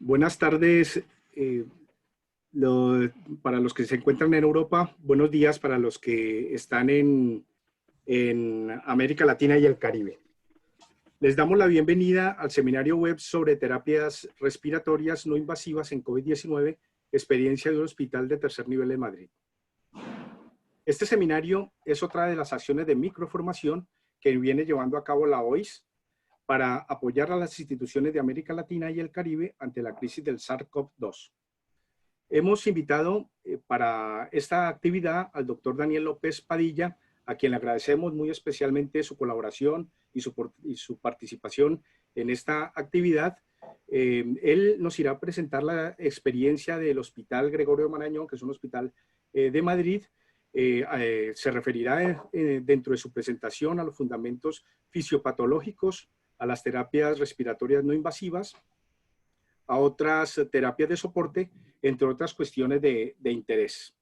Buenas tardes para los que se encuentran en Europa, buenos días para los que están en América Latina y el Caribe. Les damos la bienvenida al seminario web sobre terapias respiratorias no invasivas en COVID-19, experiencia de un hospital de tercer nivel de Madrid. Este seminario es otra de las acciones de microformación que viene llevando a cabo la OIS para apoyar a las instituciones de América Latina y el Caribe ante la crisis del SARS-CoV-2. Hemos invitado para esta actividad al doctor Daniel López Padilla, a quien le agradecemos muy especialmente su colaboración y su participación en esta actividad. Él nos irá a presentar la experiencia del Hospital Gregorio Marañón, que es un hospital de Madrid. Se referirá dentro de su presentación a los fundamentos fisiopatológicos, a las terapias respiratorias no invasivas, a otras terapias de soporte, entre otras cuestiones de interés.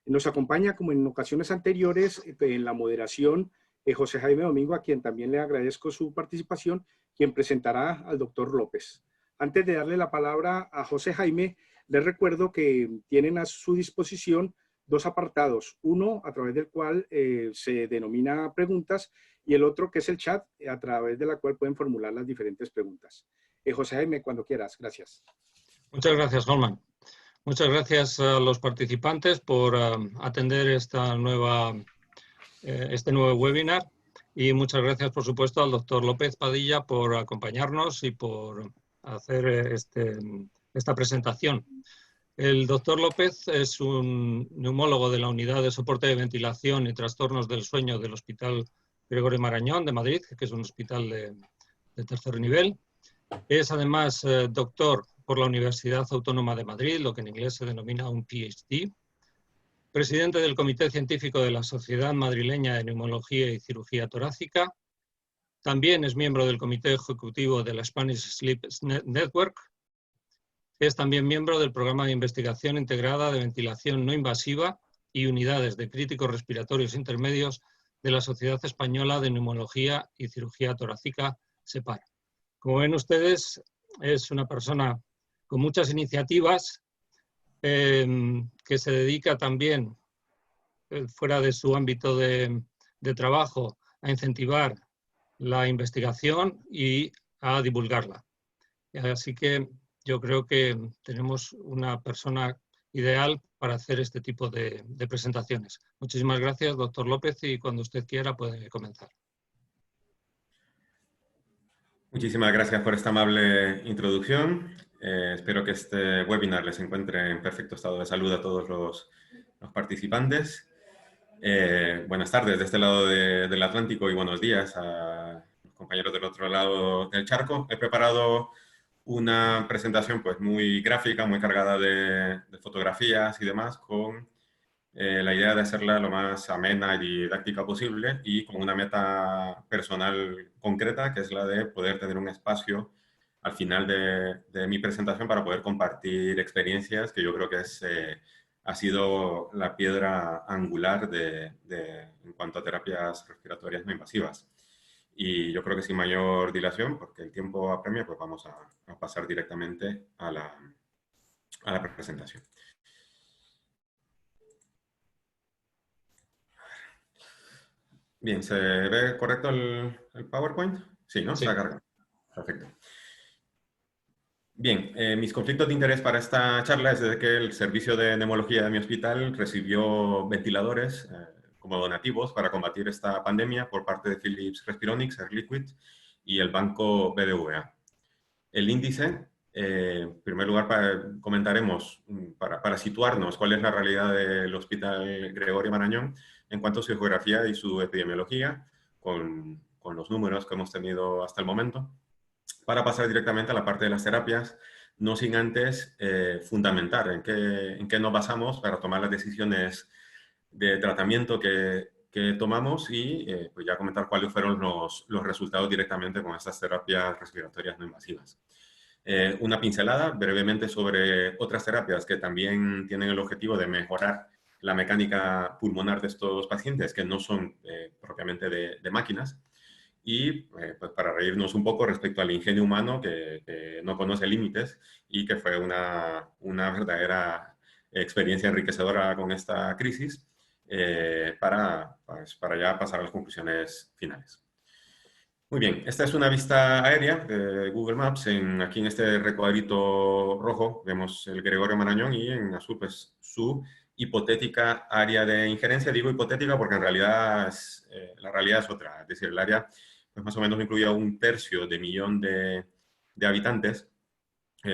Nos acompaña, como en ocasiones anteriores, en la moderación, José Jaime Domingo, a quien también le agradezco su participación, quien presentará al doctor López. Antes de darle la palabra a José Jaime, les recuerdo que tienen a su disposición dos apartados, uno a través del cual se denomina preguntas y el otro que es el chat a través de la cual pueden formular las diferentes preguntas. José Jaime, cuando quieras. Gracias. Muchas gracias, Holman. Muchas gracias a los participantes por atender este nuevo webinar y muchas gracias, por supuesto, al doctor López Padilla por acompañarnos y por hacer esta presentación. El doctor López es un neumólogo de la Unidad de Soporte de Ventilación y Trastornos del Sueño del Hospital Gregorio Marañón de Madrid, que es un hospital de tercer nivel. Es además doctor por la Universidad Autónoma de Madrid, lo que en inglés se denomina un PhD. Presidente del Comité Científico de la Sociedad Madrileña de Neumología y Cirugía Torácica. También es miembro del Comité Ejecutivo de la Spanish Sleep Network. Es también miembro del Programa de Investigación Integrada de Ventilación No Invasiva y Unidades de Críticos Respiratorios Intermedios de la Sociedad Española de Neumología y Cirugía Torácica, SEPAR. Como ven ustedes, es una persona con muchas iniciativas que se dedica también, fuera de su ámbito de trabajo, a incentivar la investigación y a divulgarla. Así que yo creo que tenemos una persona ideal para hacer este tipo de presentaciones. Muchísimas gracias, doctor López, y cuando usted quiera puede comenzar. Muchísimas gracias por esta amable introducción. Espero que este webinar les encuentre en perfecto estado de salud a todos los participantes. Buenas tardes de este lado del Atlántico y buenos días a los compañeros del otro lado del charco. He preparado una presentación pues muy gráfica, muy cargada de fotografías y demás, con la idea de hacerla lo más amena y didáctica posible y con una meta personal concreta, que es la de poder tener un espacio al final de mi presentación para poder compartir experiencias, que yo creo que ha sido la piedra angular en cuanto a terapias respiratorias no invasivas. Y yo creo que sin mayor dilación, porque el tiempo apremia, pues vamos a pasar directamente a la presentación. Bien, ¿se ve correcto el PowerPoint? Sí, ¿no? Sí. Está cargado. Perfecto. Bien, mis conflictos de interés para esta charla es de que el servicio de neumología de mi hospital recibió ventiladores como donativos para combatir esta pandemia por parte de Philips Respironics, Air Liquid y el banco BBVA. El índice, en primer lugar, comentaremos para situarnos cuál es la realidad del Hospital Gregorio Marañón en cuanto a su geografía y su epidemiología, con los números que hemos tenido hasta el momento, para pasar directamente a la parte de las terapias, no sin antes fundamentar en qué nos basamos para tomar las decisiones de tratamiento que tomamos y pues ya comentar cuáles fueron los resultados directamente con estas terapias respiratorias no invasivas. Una pincelada brevemente sobre otras terapias que también tienen el objetivo de mejorar la mecánica pulmonar de estos pacientes, que no son propiamente de máquinas. y pues para reírnos un poco respecto al ingenio humano que no conoce límites y que fue una verdadera experiencia enriquecedora con esta crisis para ya pasar a las conclusiones finales. Muy bien, esta es una vista aérea de Google Maps. Aquí en este recuadrito rojo vemos el Gregorio Marañón y en azul pues su hipotética área de injerencia. Digo hipotética porque en realidad la realidad es otra. Es decir, el área pues más o menos incluía 1/3 de millón de habitantes.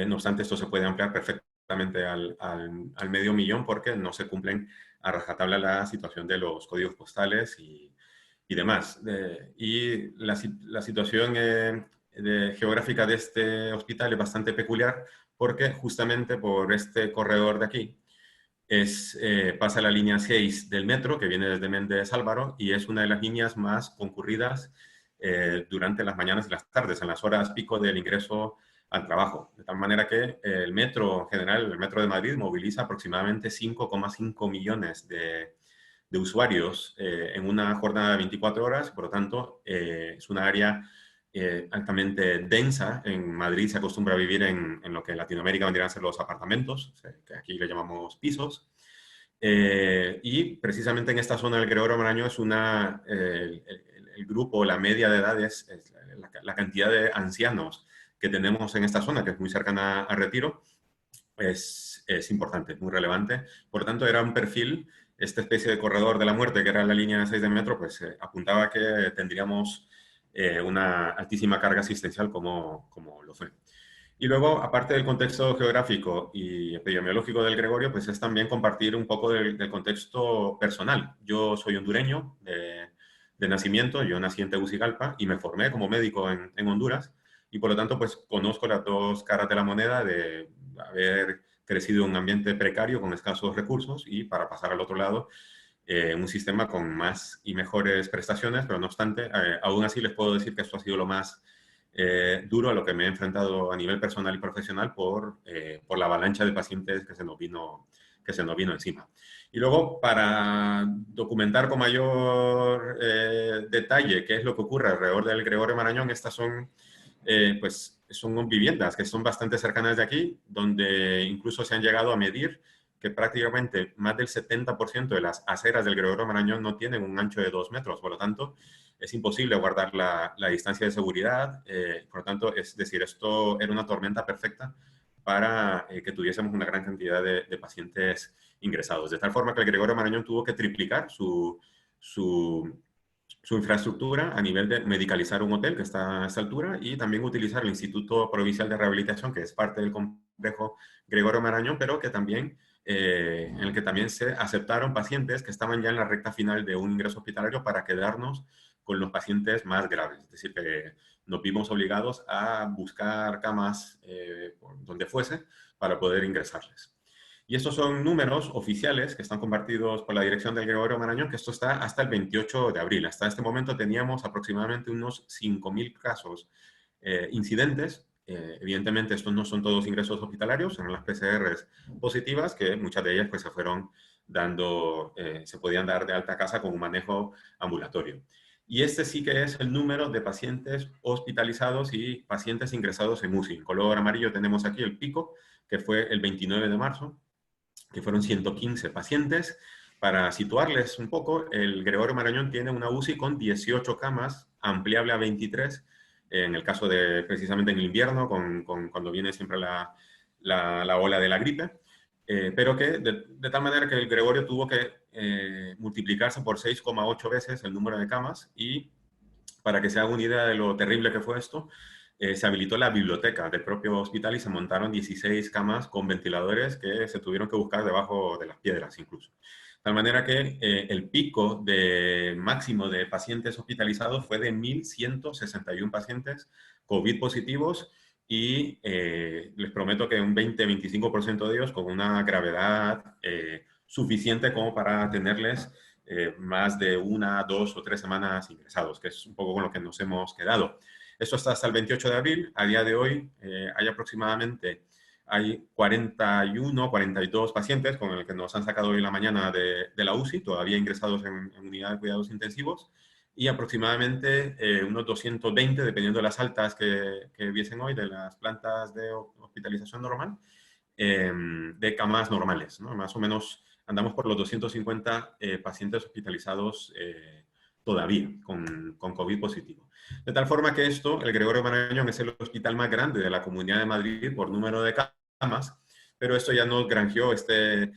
No obstante, esto se puede ampliar perfectamente al medio millón porque no se cumplen a rajatabla la situación de los códigos postales y demás. Y la situación geográfica de este hospital es bastante peculiar porque justamente por este corredor de aquí pasa la línea 6 del metro que viene desde Méndez Álvaro y es una de las líneas más concurridas durante las mañanas y las tardes, en las horas pico del ingreso al trabajo. De tal manera que el metro en general, el metro de Madrid, moviliza aproximadamente 5,5 millones de usuarios en una jornada de 24 horas, por lo tanto, es una área altamente densa. En Madrid se acostumbra a vivir en lo que en Latinoamérica vendrían a ser los apartamentos, que aquí le llamamos pisos. Y precisamente en esta zona del Gregorio Marañón es el grupo, la media de edades, la cantidad de ancianos que tenemos en esta zona, que es muy cercana a Retiro, es importante, muy relevante. Por lo tanto, era un perfil, esta especie de corredor de la muerte, que era la línea 6 de metro, pues apuntaba que tendríamos una altísima carga asistencial como lo fue. Y luego, aparte del contexto geográfico y epidemiológico del Gregorio, pues es también compartir un poco del contexto personal. Yo soy hondureño de nacimiento, yo nací en Tegucigalpa y me formé como médico en Honduras, y por lo tanto, pues conozco las dos caras de la moneda de haber crecido en un ambiente precario con escasos recursos y para pasar al otro lado, un sistema con más y mejores prestaciones, pero no obstante, aún así les puedo decir que esto ha sido lo más duro a lo que me he enfrentado a nivel personal y profesional por la avalancha de pacientes que se nos vino encima. Y luego, para documentar con mayor detalle qué es lo que ocurre alrededor del Gregorio Marañón, estas son viviendas que son bastante cercanas de aquí, donde incluso se han llegado a medir que prácticamente más del 70% de las aceras del Gregorio Marañón no tienen un ancho de 2 metros. Por lo tanto, es imposible guardar la distancia de seguridad. Por lo tanto, es decir, esto era una tormenta perfecta para que tuviésemos una gran cantidad de pacientes ingresados. De tal forma que el Gregorio Marañón tuvo que triplicar su infraestructura a nivel de medicalizar un hotel que está a esta altura y también utilizar el Instituto Provincial de Rehabilitación, que es parte del complejo Gregorio Marañón, pero que también, en el que también se aceptaron pacientes que estaban ya en la recta final de un ingreso hospitalario para quedarnos con los pacientes más graves. Es decir, que nos vimos obligados a buscar camas donde fuese para poder ingresarles. Y estos son números oficiales que están compartidos por la dirección del Gregorio Marañón, que esto está hasta el 28 de abril. Hasta este momento teníamos aproximadamente unos 5.000 casos incidentes. Evidentemente, estos no son todos ingresos hospitalarios, son las PCRs positivas, que muchas de ellas pues, se fueron dando, se podían dar de alta a casa con un manejo ambulatorio. Y este sí que es el número de pacientes hospitalizados y pacientes ingresados en UCI. En color amarillo tenemos aquí el pico, que fue el 29 de marzo, que fueron 115 pacientes. Para situarles un poco, el Gregorio Marañón tiene una UCI con 18 camas, ampliable a 23, en el caso de, precisamente en el invierno, cuando viene siempre la ola de la gripe, pero que de tal manera que el Gregorio tuvo que multiplicarse por 6,8 veces el número de camas, y para que se haga una idea de lo terrible que fue esto, se habilitó la biblioteca del propio hospital y se montaron 16 camas con ventiladores que se tuvieron que buscar debajo de las piedras incluso. De tal manera que el pico máximo de pacientes hospitalizados fue de 1.161 pacientes COVID positivos y les prometo que un 20-25% de ellos con una gravedad suficiente como para tenerles más de 1, 2 o 3 semanas ingresados, que es un poco con lo que nos hemos quedado. Esto está hasta el 28 de abril. A día de hoy hay 41, 42 pacientes con el que nos han sacado hoy en la mañana de la UCI, todavía ingresados en unidad de cuidados intensivos, y aproximadamente unos 220, dependiendo de las altas que viesen hoy, de las plantas de hospitalización normal, de camas normales, ¿no? Más o menos andamos por los 250 pacientes hospitalizados todavía con COVID positivo. De tal forma que esto, el Gregorio Marañón es el hospital más grande de la Comunidad de Madrid por número de camas, pero esto ya nos granjeó este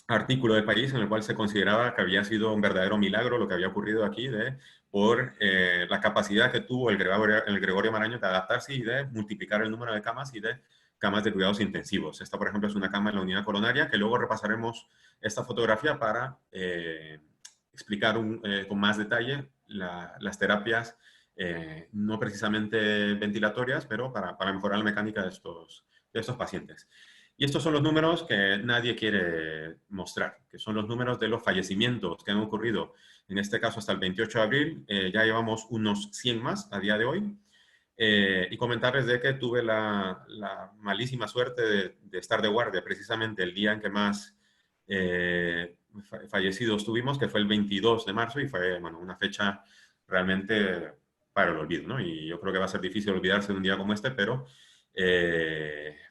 artículo del país en el cual se consideraba que había sido un verdadero milagro lo que había ocurrido aquí por la capacidad que tuvo el Gregorio Marañón de adaptarse y de multiplicar el número de camas y de camas de cuidados intensivos. Esta, por ejemplo, es una cama en la unidad coronaria, que luego repasaremos esta fotografía para explicar con más detalle las terapias, no precisamente ventilatorias, pero para mejorar la mecánica de estos pacientes. Y estos son los números que nadie quiere mostrar, que son los números de los fallecimientos que han ocurrido, en este caso hasta el 28 de abril, ya llevamos unos 100 más a día de hoy. Y comentarles de que tuve la malísima suerte de estar de guardia precisamente el día en que más fallecidos tuvimos, que fue el 22 de marzo, y fue, bueno, una fecha realmente para el olvido, ¿no? Y yo creo que va a ser difícil olvidarse de un día como este, pero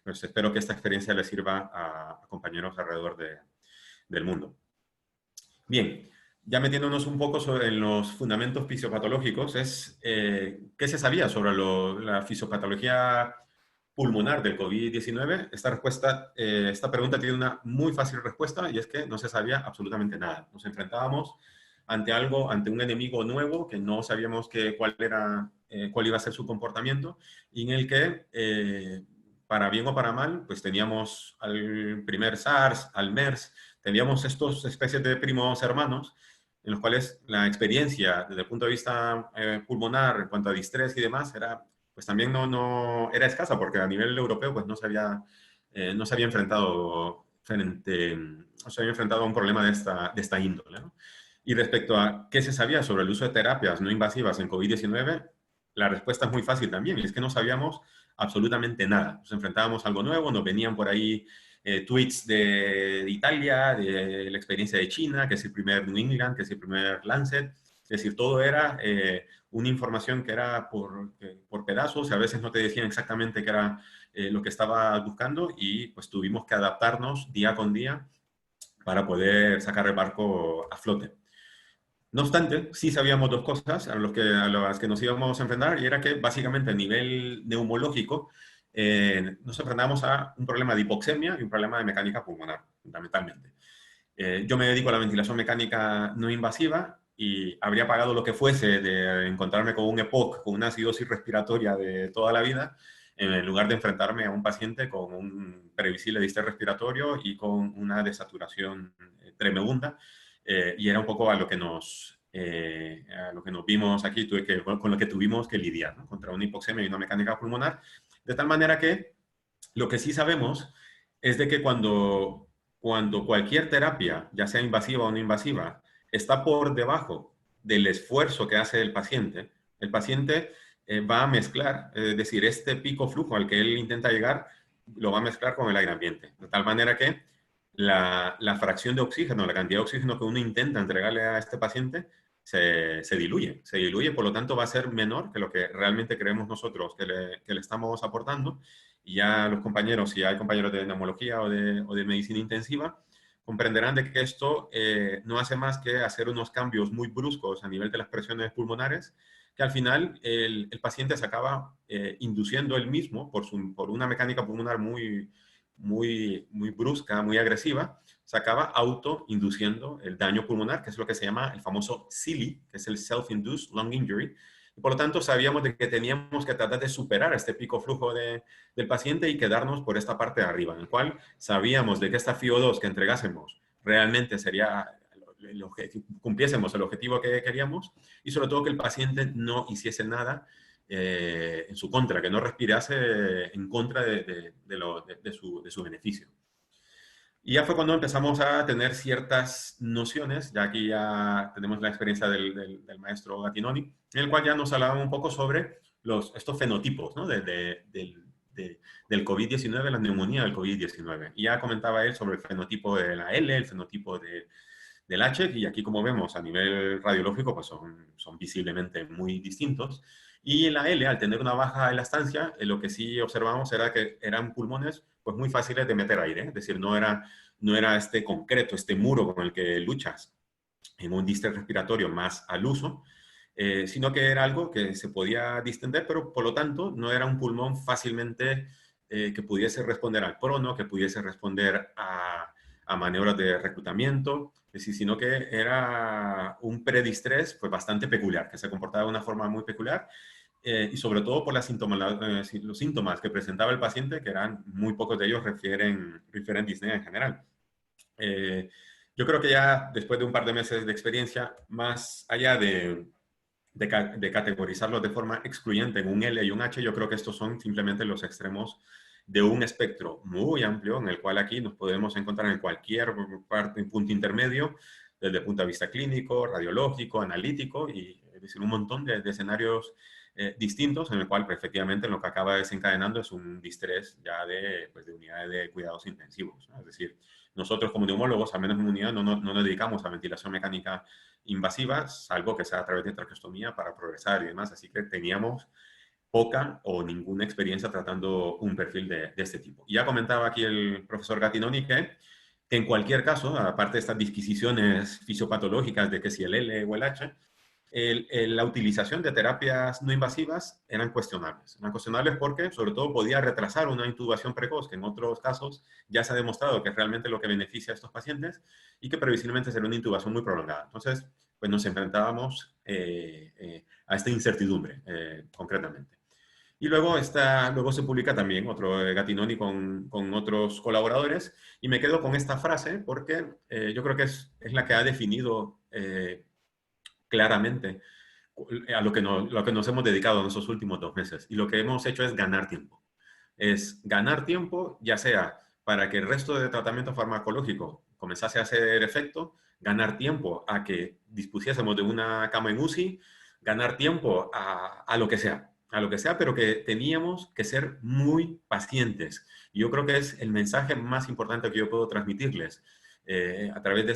pues espero que esta experiencia les sirva a compañeros alrededor del mundo. Bien, ya metiéndonos un poco en los fundamentos fisiopatológicos, ¿qué se sabía sobre la fisiopatología pulmonar del COVID-19? Esta pregunta tiene una muy fácil respuesta, y es que no se sabía absolutamente nada. Nos enfrentábamos ante un enemigo nuevo que no sabíamos cuál iba a ser su comportamiento, y en el que, para bien o para mal, pues teníamos al primer SARS, al MERS, teníamos estas especies de primos hermanos, en los cuales la experiencia desde el punto de vista pulmonar, en cuanto a distrés y demás, pues también no era escasa, porque a nivel europeo pues no se había enfrentado a un problema de esta índole, ¿no? Y respecto a qué se sabía sobre el uso de terapias no invasivas en COVID-19, la respuesta es muy fácil también, y es que no sabíamos absolutamente nada. Nos enfrentábamos a algo nuevo, nos venían por ahí tweets de Italia, de la experiencia de China, que es el primer New England, que es el primer Lancet. Es decir, todo era una información que era por pedazos, y a veces no te decían exactamente qué era lo que estaba buscando, y pues tuvimos que adaptarnos día con día para poder sacar el barco a flote. No obstante, sí sabíamos dos cosas a las que nos íbamos a enfrentar, y era que básicamente a nivel neumológico nos enfrentábamos a un problema de hipoxemia y un problema de mecánica pulmonar, fundamentalmente. Yo me dedico a la ventilación mecánica no invasiva, y habría pagado lo que fuese de encontrarme con un EPOC, con una acidosis respiratoria de toda la vida, en lugar de enfrentarme a un paciente con un previsible distrés respiratorio y con una desaturación tremenda. Y era un poco a lo que nos vimos aquí, con lo que tuvimos que lidiar, ¿no? Contra una hipoxemia y una mecánica pulmonar. De tal manera que lo que sí sabemos es de que cuando cualquier terapia, ya sea invasiva o no invasiva, está por debajo del esfuerzo que hace el paciente va a mezclar, es decir, este pico flujo al que él intenta llegar, lo va a mezclar con el aire ambiente. De tal manera que la fracción de oxígeno, la cantidad de oxígeno que uno intenta entregarle a este paciente, se diluye, por lo tanto va a ser menor que lo que realmente creemos nosotros que le estamos aportando. Y ya los compañeros, si hay compañeros de neumología o de medicina intensiva, comprenderán de que esto no hace más que hacer unos cambios muy bruscos a nivel de las presiones pulmonares, que al final el paciente se acaba induciendo él mismo por una mecánica pulmonar muy brusca, muy agresiva, se acaba autoinduciendo el daño pulmonar, que es lo que se llama el famoso SILI, que es el Self-Induced Lung Injury. Y por lo tanto, sabíamos de que teníamos que tratar de superar este pico flujo del paciente y quedarnos por esta parte de arriba, en el cual sabíamos de que esta FiO2 que entregásemos realmente sería cumpliésemos el objetivo que queríamos, y sobre todo que el paciente no hiciese nada en su contra, que no respirase en contra de su beneficio. Y ya fue cuando empezamos a tener ciertas nociones, ya aquí ya tenemos la experiencia del maestro Gattinoni, en el cual ya nos hablaban un poco sobre estos fenotipos, ¿no? del COVID-19, la neumonía del COVID-19. Y ya comentaba él sobre el fenotipo de la L, el fenotipo del H, y aquí como vemos a nivel radiológico pues son visiblemente muy distintos. Y en la L, al tener una baja elastancia, lo que sí observamos era que eran pulmones pues muy fáciles de meter aire, es decir, no era este concreto, este muro con el que luchas en un distrés respiratorio más al uso, sino que era algo que se podía distender, pero por lo tanto no era un pulmón fácilmente que pudiese responder al prono, que pudiese responder a maniobras de reclutamiento, es decir, sino que era un predistrés pues, bastante peculiar, que se comportaba de una forma muy peculiar, y sobre todo por los síntomas que presentaba el paciente, que eran muy pocos de ellos refieren disnea en general. Yo creo que ya después de un par de meses de experiencia, más allá de categorizarlos de forma excluyente en un L y un H, yo creo que estos son simplemente los extremos de un espectro muy amplio en el cual aquí nos podemos encontrar en cualquier parte, un punto intermedio, desde el punto de vista clínico, radiológico, analítico, y es decir, un montón de escenarios distintos en el cual pues, efectivamente lo que acaba desencadenando es un distrés ya pues, de unidades de cuidados intensivos, ¿no? Es decir, nosotros como neumólogos, al menos en unidad, no nos dedicamos a ventilación mecánica invasiva, salvo que sea a través de traqueostomía para progresar y demás. Así que teníamos poca o ninguna experiencia tratando un perfil de este tipo. Y ya comentaba aquí el profesor Gattinoni que en cualquier caso, aparte de estas disquisiciones fisiopatológicas de que si el L o el H, la utilización de terapias no invasivas eran cuestionables. Eran cuestionables porque, sobre todo, podía retrasar una intubación precoz, que en otros casos ya se ha demostrado que es realmente lo que beneficia a estos pacientes y que previsiblemente será una intubación muy prolongada. Entonces, pues nos enfrentábamos a esta incertidumbre, concretamente. Y luego, luego se publica también otro Gattinoni con otros colaboradores, y me quedo con esta frase porque yo creo que es la que ha definido claramente a lo que nos hemos dedicado en estos últimos 2 meses. Y lo que hemos hecho es ganar tiempo. Es ganar tiempo, ya sea para que el resto de tratamiento farmacológico comenzase a hacer efecto, ganar tiempo a que dispusiésemos de una cama en UCI, ganar tiempo a lo que sea, pero que teníamos que ser muy pacientes. Y yo creo que es el mensaje más importante que yo puedo transmitirles a través de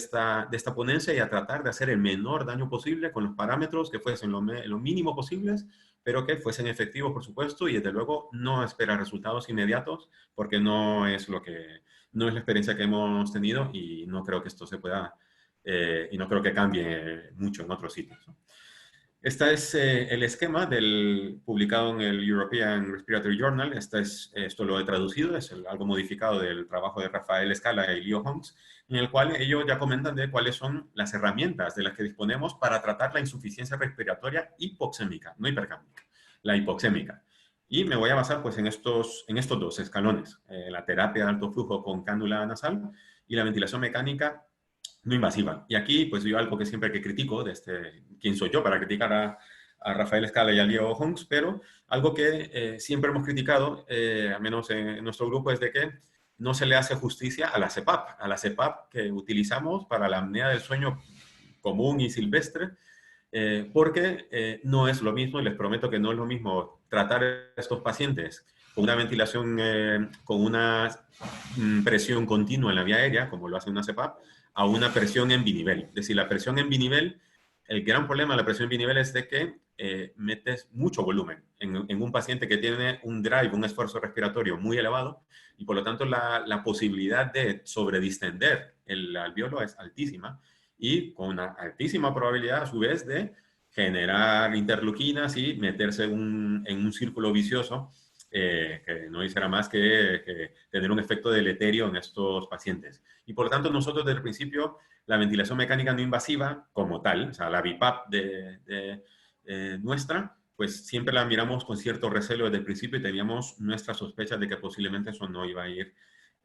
esta ponencia, y a tratar de hacer el menor daño posible con los parámetros que fuesen lo mínimo posibles, pero que fuesen efectivos, por supuesto, y desde luego no esperar resultados inmediatos, porque no es la experiencia que hemos tenido, y no creo que esto se pueda, y no creo que cambie mucho en otros sitios, ¿no? Este es el esquema publicado en el European Respiratory Journal. Esto lo he traducido, es algo modificado del trabajo de Rafael Scala y Leo Honks, en el cual ellos ya comentan de cuáles son las herramientas de las que disponemos para tratar la insuficiencia respiratoria hipoxémica, no hipercámica, la hipoxémica. Y me voy a basar pues, en estos 2 escalones, la terapia de alto flujo con cánula nasal y la ventilación mecánica no invasiva. Y aquí, pues yo algo que siempre que critico, quién soy yo para criticar a Rafael Scala y a Leo Honks, pero algo que siempre hemos criticado, al menos en nuestro grupo, es de que no se le hace justicia a la CPAP que utilizamos para la apnea del sueño común y silvestre, porque no es lo mismo, y les prometo que no es lo mismo tratar a estos pacientes con una ventilación, con una presión continua en la vía aérea, como lo hace una CPAP, a una presión en binivel. Es decir, la presión en binivel, el gran problema de la presión en binivel es de que metes mucho volumen en un paciente que tiene un drive, un esfuerzo respiratorio muy elevado, y por lo tanto la posibilidad de sobredistender el alveolo es altísima, y con una altísima probabilidad a su vez de generar interleuquinas y meterse en un círculo vicioso que no hiciera más que tener un efecto deleterio en estos pacientes. Y por lo tanto, nosotros desde el principio, la ventilación mecánica no invasiva como tal, o sea, la BiPAP nuestra, pues siempre la miramos con cierto recelo desde el principio, y teníamos nuestras sospechas de que posiblemente eso no iba a ir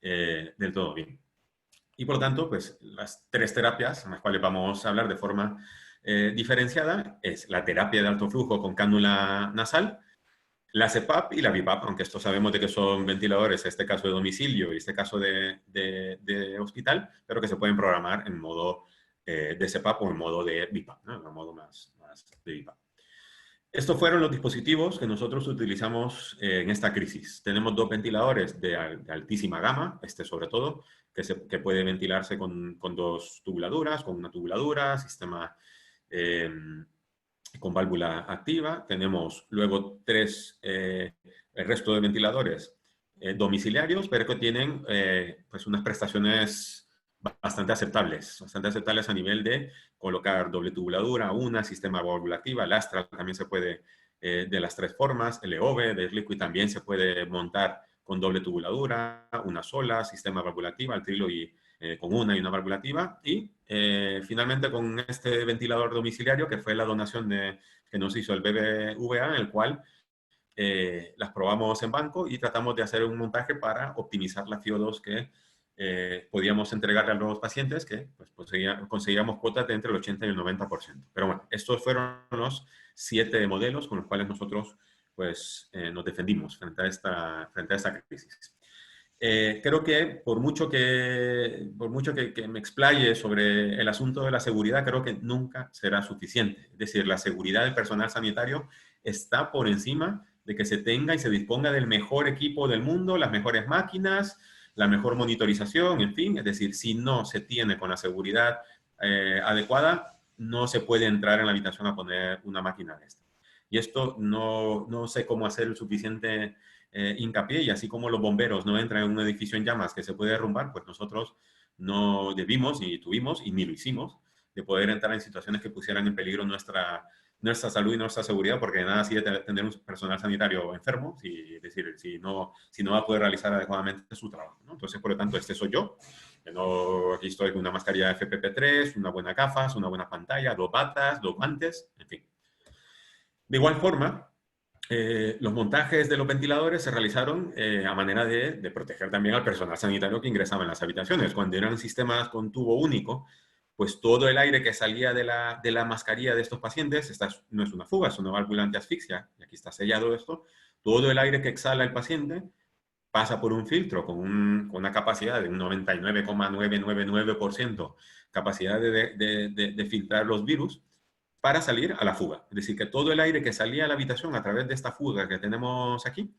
del todo bien. Y por lo tanto, pues las 3 terapias en las cuales vamos a hablar de forma diferenciada es la terapia de alto flujo con cánula nasal, la CPAP y la BiPAP, aunque esto sabemos de que son ventiladores, en este caso de domicilio y este caso de hospital, pero que se pueden programar en modo de CPAP o en modo de BiPAP, ¿no? En modo más de BiPAP. Estos fueron los dispositivos que nosotros utilizamos en esta crisis. Tenemos 2 ventiladores de altísima gama, este sobre todo, que puede ventilarse con 2 tubuladuras, con una tubuladura, sistema con válvula activa. Tenemos luego 3, el resto de ventiladores domiciliarios, pero que tienen pues unas prestaciones bastante aceptables a nivel de colocar doble tubuladura, sistema válvula activa, el Astral también se puede de las 3 formas, el EOB de Liquid también se puede montar con doble tubuladura, una sola, sistema válvula activa, el Trilo y con una y una válvula activa, y finalmente con este ventilador domiciliario que fue la donación que nos hizo el BBVA, en el cual las probamos en banco y tratamos de hacer un montaje para optimizar la FIO2 que podíamos entregarle a los pacientes, que pues, conseguíamos cuotas de entre el 80 y el 90%. Pero bueno, estos fueron los 7 modelos con los cuales nosotros pues, nos defendimos frente a esta crisis. Creo que por mucho que me explaye sobre el asunto de la seguridad, creo que nunca será suficiente. Es decir, la seguridad del personal sanitario está por encima de que se tenga y se disponga del mejor equipo del mundo, las mejores máquinas, la mejor monitorización, en fin. Es decir, si no se tiene con la seguridad adecuada, no se puede entrar en la habitación a poner una máquina de esta. Y esto no sé cómo hacer el suficiente hincapié, y así como los bomberos no entran en un edificio en llamas que se puede derrumbar, pues nosotros no debimos, ni tuvimos, y ni lo hicimos, de poder entrar en situaciones que pusieran en peligro nuestra salud y nuestra seguridad, porque de nada sirve tener un personal sanitario enfermo, es decir, si no va a poder realizar adecuadamente su trabajo, ¿no? Entonces, por lo tanto, este soy yo. Aquí estoy con una mascarilla FPP3, una buena gafas, una buena pantalla, 2 batas, 2 guantes, en fin. De igual forma, los montajes de los ventiladores se realizaron a manera de proteger también al personal sanitario que ingresaba en las habitaciones. Cuando eran sistemas con tubo único, pues todo el aire que salía de la mascarilla de estos pacientes, esta no es una fuga, es una válvula antiasfixia, y aquí está sellado esto, todo el aire que exhala el paciente pasa por un filtro con una capacidad de un 99,999% capacidad de filtrar los virus para salir a la fuga. Es decir, que todo el aire que salía a la habitación a través de esta fuga que tenemos aquí,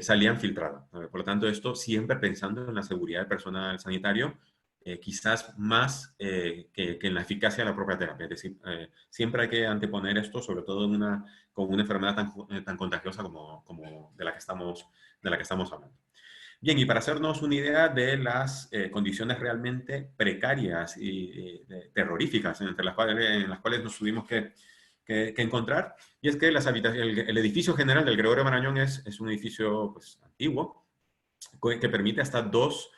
salían filtrados. Por lo tanto, esto siempre pensando en la seguridad del personal sanitario, quizás más que en la eficacia de la propia terapia. Es decir, siempre hay que anteponer esto, sobre todo con una enfermedad tan contagiosa como de la que estamos hablando. Bien, y para hacernos una idea de las condiciones realmente precarias y terroríficas en las cuales nos tuvimos que encontrar, y es que el edificio general del Gregorio Marañón es un edificio pues, antiguo, que permite hasta 2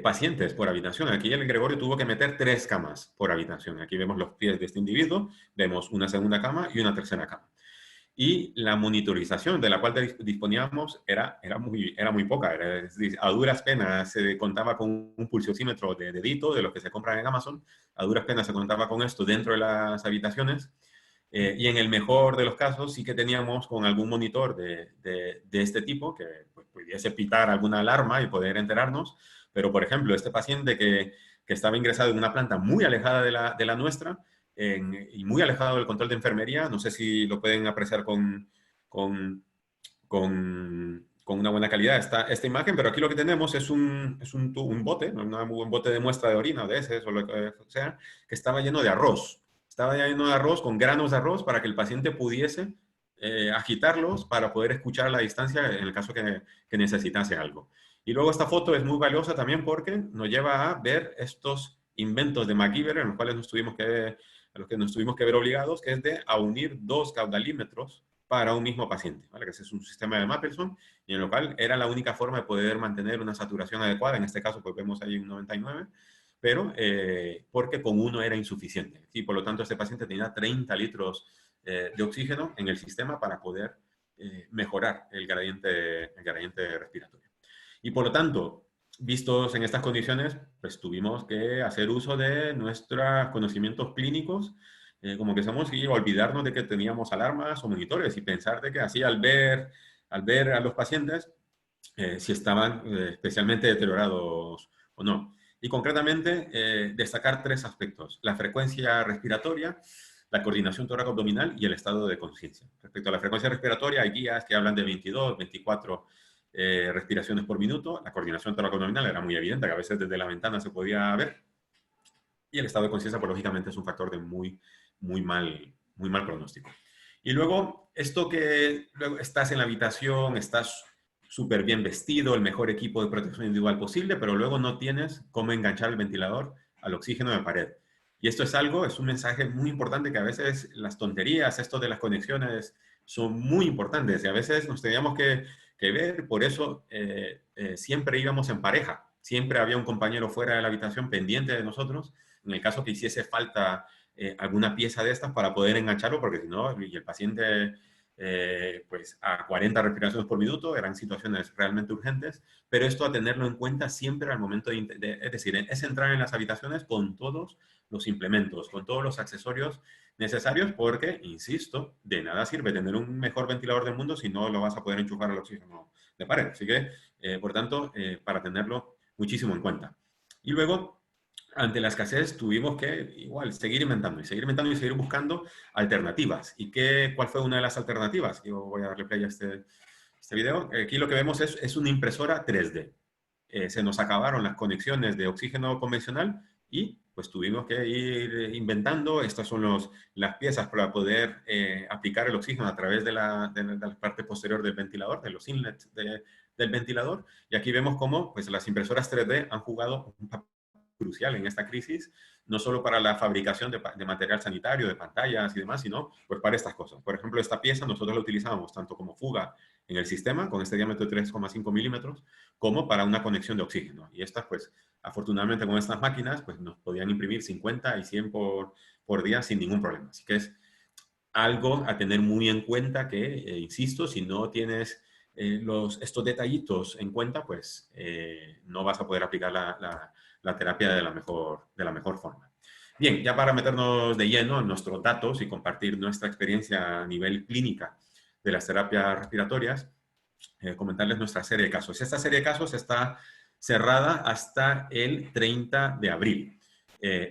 pacientes por habitación. Aquí el Gregorio tuvo que meter 3 camas por habitación. Aquí vemos los pies de este individuo, vemos una segunda cama y una tercera cama. Y la monitorización de la cual disponíamos era muy poca. Es decir, a duras penas se contaba con un pulsiosímetro de dedito, de los que se compran en Amazon. A duras penas se contaba con esto dentro de las habitaciones. Y en el mejor de los casos sí que teníamos con algún monitor de este tipo que pues, pudiese pitar alguna alarma y poder enterarnos. Pero, por ejemplo, este paciente que estaba ingresado en una planta muy alejada de la nuestra, y muy alejado del control de enfermería. No sé si lo pueden apreciar con una buena calidad esta imagen, pero aquí lo que tenemos es un bote, un bote de muestra de orina o de heces o lo que sea, que estaba lleno de arroz. Estaba lleno de arroz, con granos de arroz, para que el paciente pudiese agitarlos para poder escuchar a la distancia en el caso que necesitase algo. Y luego esta foto es muy valiosa también porque nos lleva a ver estos inventos de MacGyver en los cuales a los que nos tuvimos que ver obligados, que es de unir 2 caudalímetros para un mismo paciente, ¿vale? Que ese es un sistema de Mapleson, y en lo cual era la única forma de poder mantener una saturación adecuada. En este caso, pues vemos ahí un 99, pero porque con uno era insuficiente. Y por lo tanto, este paciente tenía 30 litros de oxígeno en el sistema para poder mejorar el gradiente respiratorio. Y por lo tanto, vistos en estas condiciones, pues tuvimos que hacer uso de nuestros conocimientos clínicos, como que somos, y olvidarnos de que teníamos alarmas o monitores y pensar de que así al ver a los pacientes, si estaban especialmente deteriorados o no. Y concretamente, destacar 3 aspectos. La frecuencia respiratoria, la coordinación tóraco-abdominal y el estado de conciencia. Respecto a la frecuencia respiratoria, hay guías que hablan de 22, 24 respiraciones por minuto. La coordinación tóraco-abdominal era muy evidente, que a veces desde la ventana se podía ver. Y el estado de conciencia, pues lógicamente es un factor de muy mal pronóstico. Y luego, esto que luego estás en la habitación, estás súper bien vestido, el mejor equipo de protección individual posible, pero luego no tienes cómo enganchar el ventilador al oxígeno de pared. Y esto es un mensaje muy importante, que a veces las tonterías, esto de las conexiones, son muy importantes y a veces nos teníamos que ver. Por eso siempre íbamos en pareja, siempre había un compañero fuera de la habitación pendiente de nosotros, en el caso que hiciese falta alguna pieza de estas para poder engancharlo, porque si no, y el paciente pues a 40 respiraciones por minuto, eran situaciones realmente urgentes, pero esto a tenerlo en cuenta siempre al momento es decir, es entrar en las habitaciones con todos los implementos, con todos los accesorios necesarios, porque, insisto, de nada sirve tener un mejor ventilador del mundo si no lo vas a poder enchufar al oxígeno de pared. Así que, por tanto, para tenerlo muchísimo en cuenta. Y luego, ante la escasez, tuvimos que igual seguir inventando y seguir buscando alternativas. ¿Y cuál fue una de las alternativas? Yo voy a darle play a este video. Aquí lo que vemos es una impresora 3D. Se nos acabaron las conexiones de oxígeno convencional y pues tuvimos que ir inventando. Estas son las piezas para poder aplicar el oxígeno a través de la parte posterior del ventilador, de los inlets del ventilador. Y aquí vemos cómo pues, las impresoras 3D han jugado un papel crucial en esta crisis, no solo para la fabricación de material sanitario, de pantallas y demás, sino pues para estas cosas. Por ejemplo, esta pieza nosotros la utilizábamos tanto como fuga en el sistema, con este diámetro de 3,5 milímetros, como para una conexión de oxígeno. Y estas, pues, afortunadamente con estas máquinas, pues nos podían imprimir 50 y 100 por día sin ningún problema. Así que es algo a tener muy en cuenta que, insisto, si no tienes estos detallitos en cuenta, pues no vas a poder aplicar la terapia de la mejor forma. Bien, ya para meternos de lleno en nuestros datos y compartir nuestra experiencia a nivel clínica de las terapias respiratorias, comentarles nuestra serie de casos. Esta serie de casos está cerrada hasta el 30 de abril.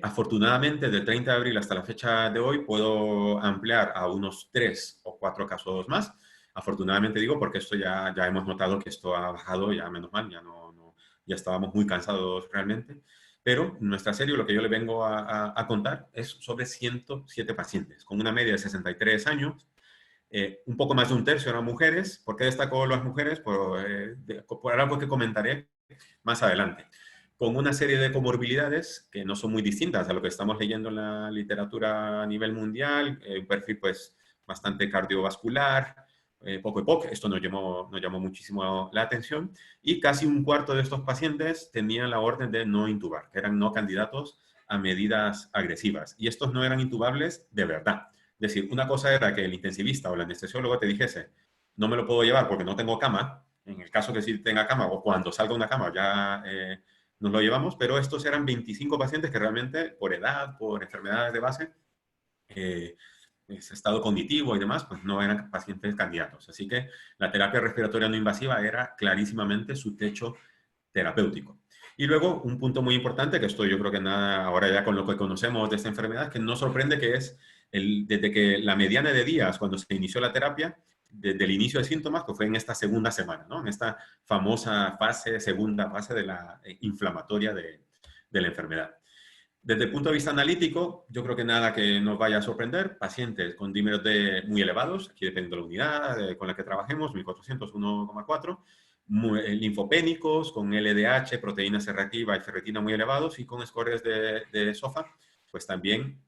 Afortunadamente, del 30 de abril hasta la fecha de hoy, puedo ampliar a unos 3 o 4 casos más. Afortunadamente digo, porque esto ya hemos notado que esto ha bajado, ya menos mal, ya estábamos muy cansados realmente. Pero nuestra serie, lo que yo le vengo a contar, es sobre 107 pacientes, con una media de 63 años. Un poco más de un tercio eran mujeres. ¿Por qué destaco las mujeres? Por algo que comentaré más adelante. Con una serie de comorbilidades que no son muy distintas a lo que estamos leyendo en la literatura a nivel mundial, un perfil pues bastante cardiovascular, poco a poco. Esto nos llamó muchísimo la atención, y casi un cuarto de estos pacientes tenían la orden de no intubar, que eran no candidatos a medidas agresivas, y estos no eran intubables de verdad. Es decir, una cosa era que el intensivista o el anestesiólogo te dijese, no me lo puedo llevar porque no tengo cama, en el caso que sí tenga cama o cuando salga una cama ya nos lo llevamos, pero estos eran 25 pacientes que realmente por edad, por enfermedades de base, ese estado cognitivo y demás, pues no eran pacientes candidatos. Así que la terapia respiratoria no invasiva era clarísimamente su techo terapéutico. Y luego, un punto muy importante, que esto yo creo que nada, ahora ya con lo que conocemos de esta enfermedad, que nos sorprende, que es desde que la mediana de días, cuando se inició la terapia, desde el inicio de síntomas, que fue en esta segunda semana, ¿no? En esta famosa segunda fase de la inflamatoria de la enfermedad. Desde el punto de vista analítico, yo creo que nada que nos vaya a sorprender. Pacientes con dímeros D muy elevados, aquí dependiendo de la unidad con la que trabajemos, 1400, 1,4. Linfopénicos, con LDH, proteína C reactiva y ferritina muy elevados, y con scores de SOFA, pues también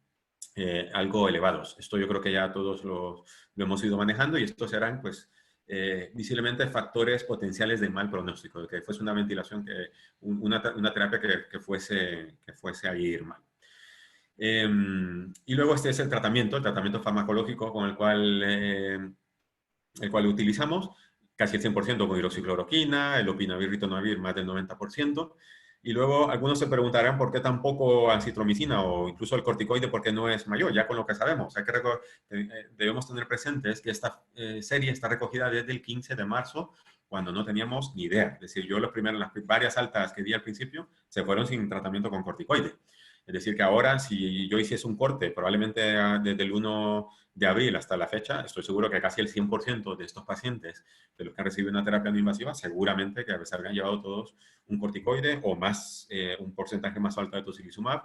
algo elevados. Esto yo creo que ya todos lo hemos ido manejando, y estos serán, pues, visiblemente factores potenciales de mal pronóstico, de que fuese una ventilación, una terapia que fuese a ir mal. Y luego este es el tratamiento farmacológico con el cual utilizamos, casi el 100% con hidroxicloroquina, el lopinavir, ritonavir, más del 90%. Y luego algunos se preguntarán por qué tampoco acitromicina o incluso el corticoide, porque no es mayor, ya con lo que sabemos. Debemos tener presentes que esta serie está recogida desde el 15 de marzo, cuando no teníamos ni idea. Es decir, yo las varias altas que di al principio se fueron sin tratamiento con corticoide. Es decir, que ahora si yo hiciese un corte, probablemente desde el 1 de abril hasta la fecha, estoy seguro que casi el 100% de estos pacientes, de los que han recibido una terapia no invasiva, seguramente que se habrían llevado todos un corticoide o más, un porcentaje más alto de tocilizumab,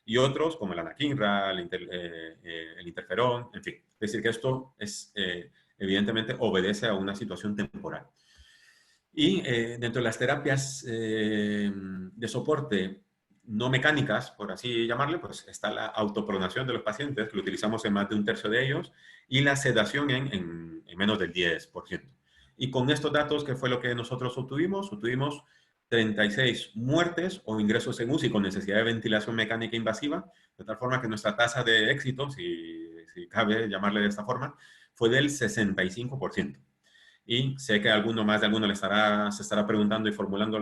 y otros como el anakinra, el interferón, en fin. Es decir, que esto es, evidentemente obedece a una situación temporal. Y dentro de las terapias de soporte no mecánicas, por así llamarle, pues está la autopronación de los pacientes, que lo utilizamos en más de 1/3 de ellos, y la sedación en menos del 10%. Y con estos datos, que fue lo que nosotros obtuvimos 36 muertes o ingresos en UCI con necesidad de ventilación mecánica invasiva, de tal forma que nuestra tasa de éxito, si cabe llamarle de esta forma, fue del 65%. Y sé que más de alguno se estará preguntando y formulando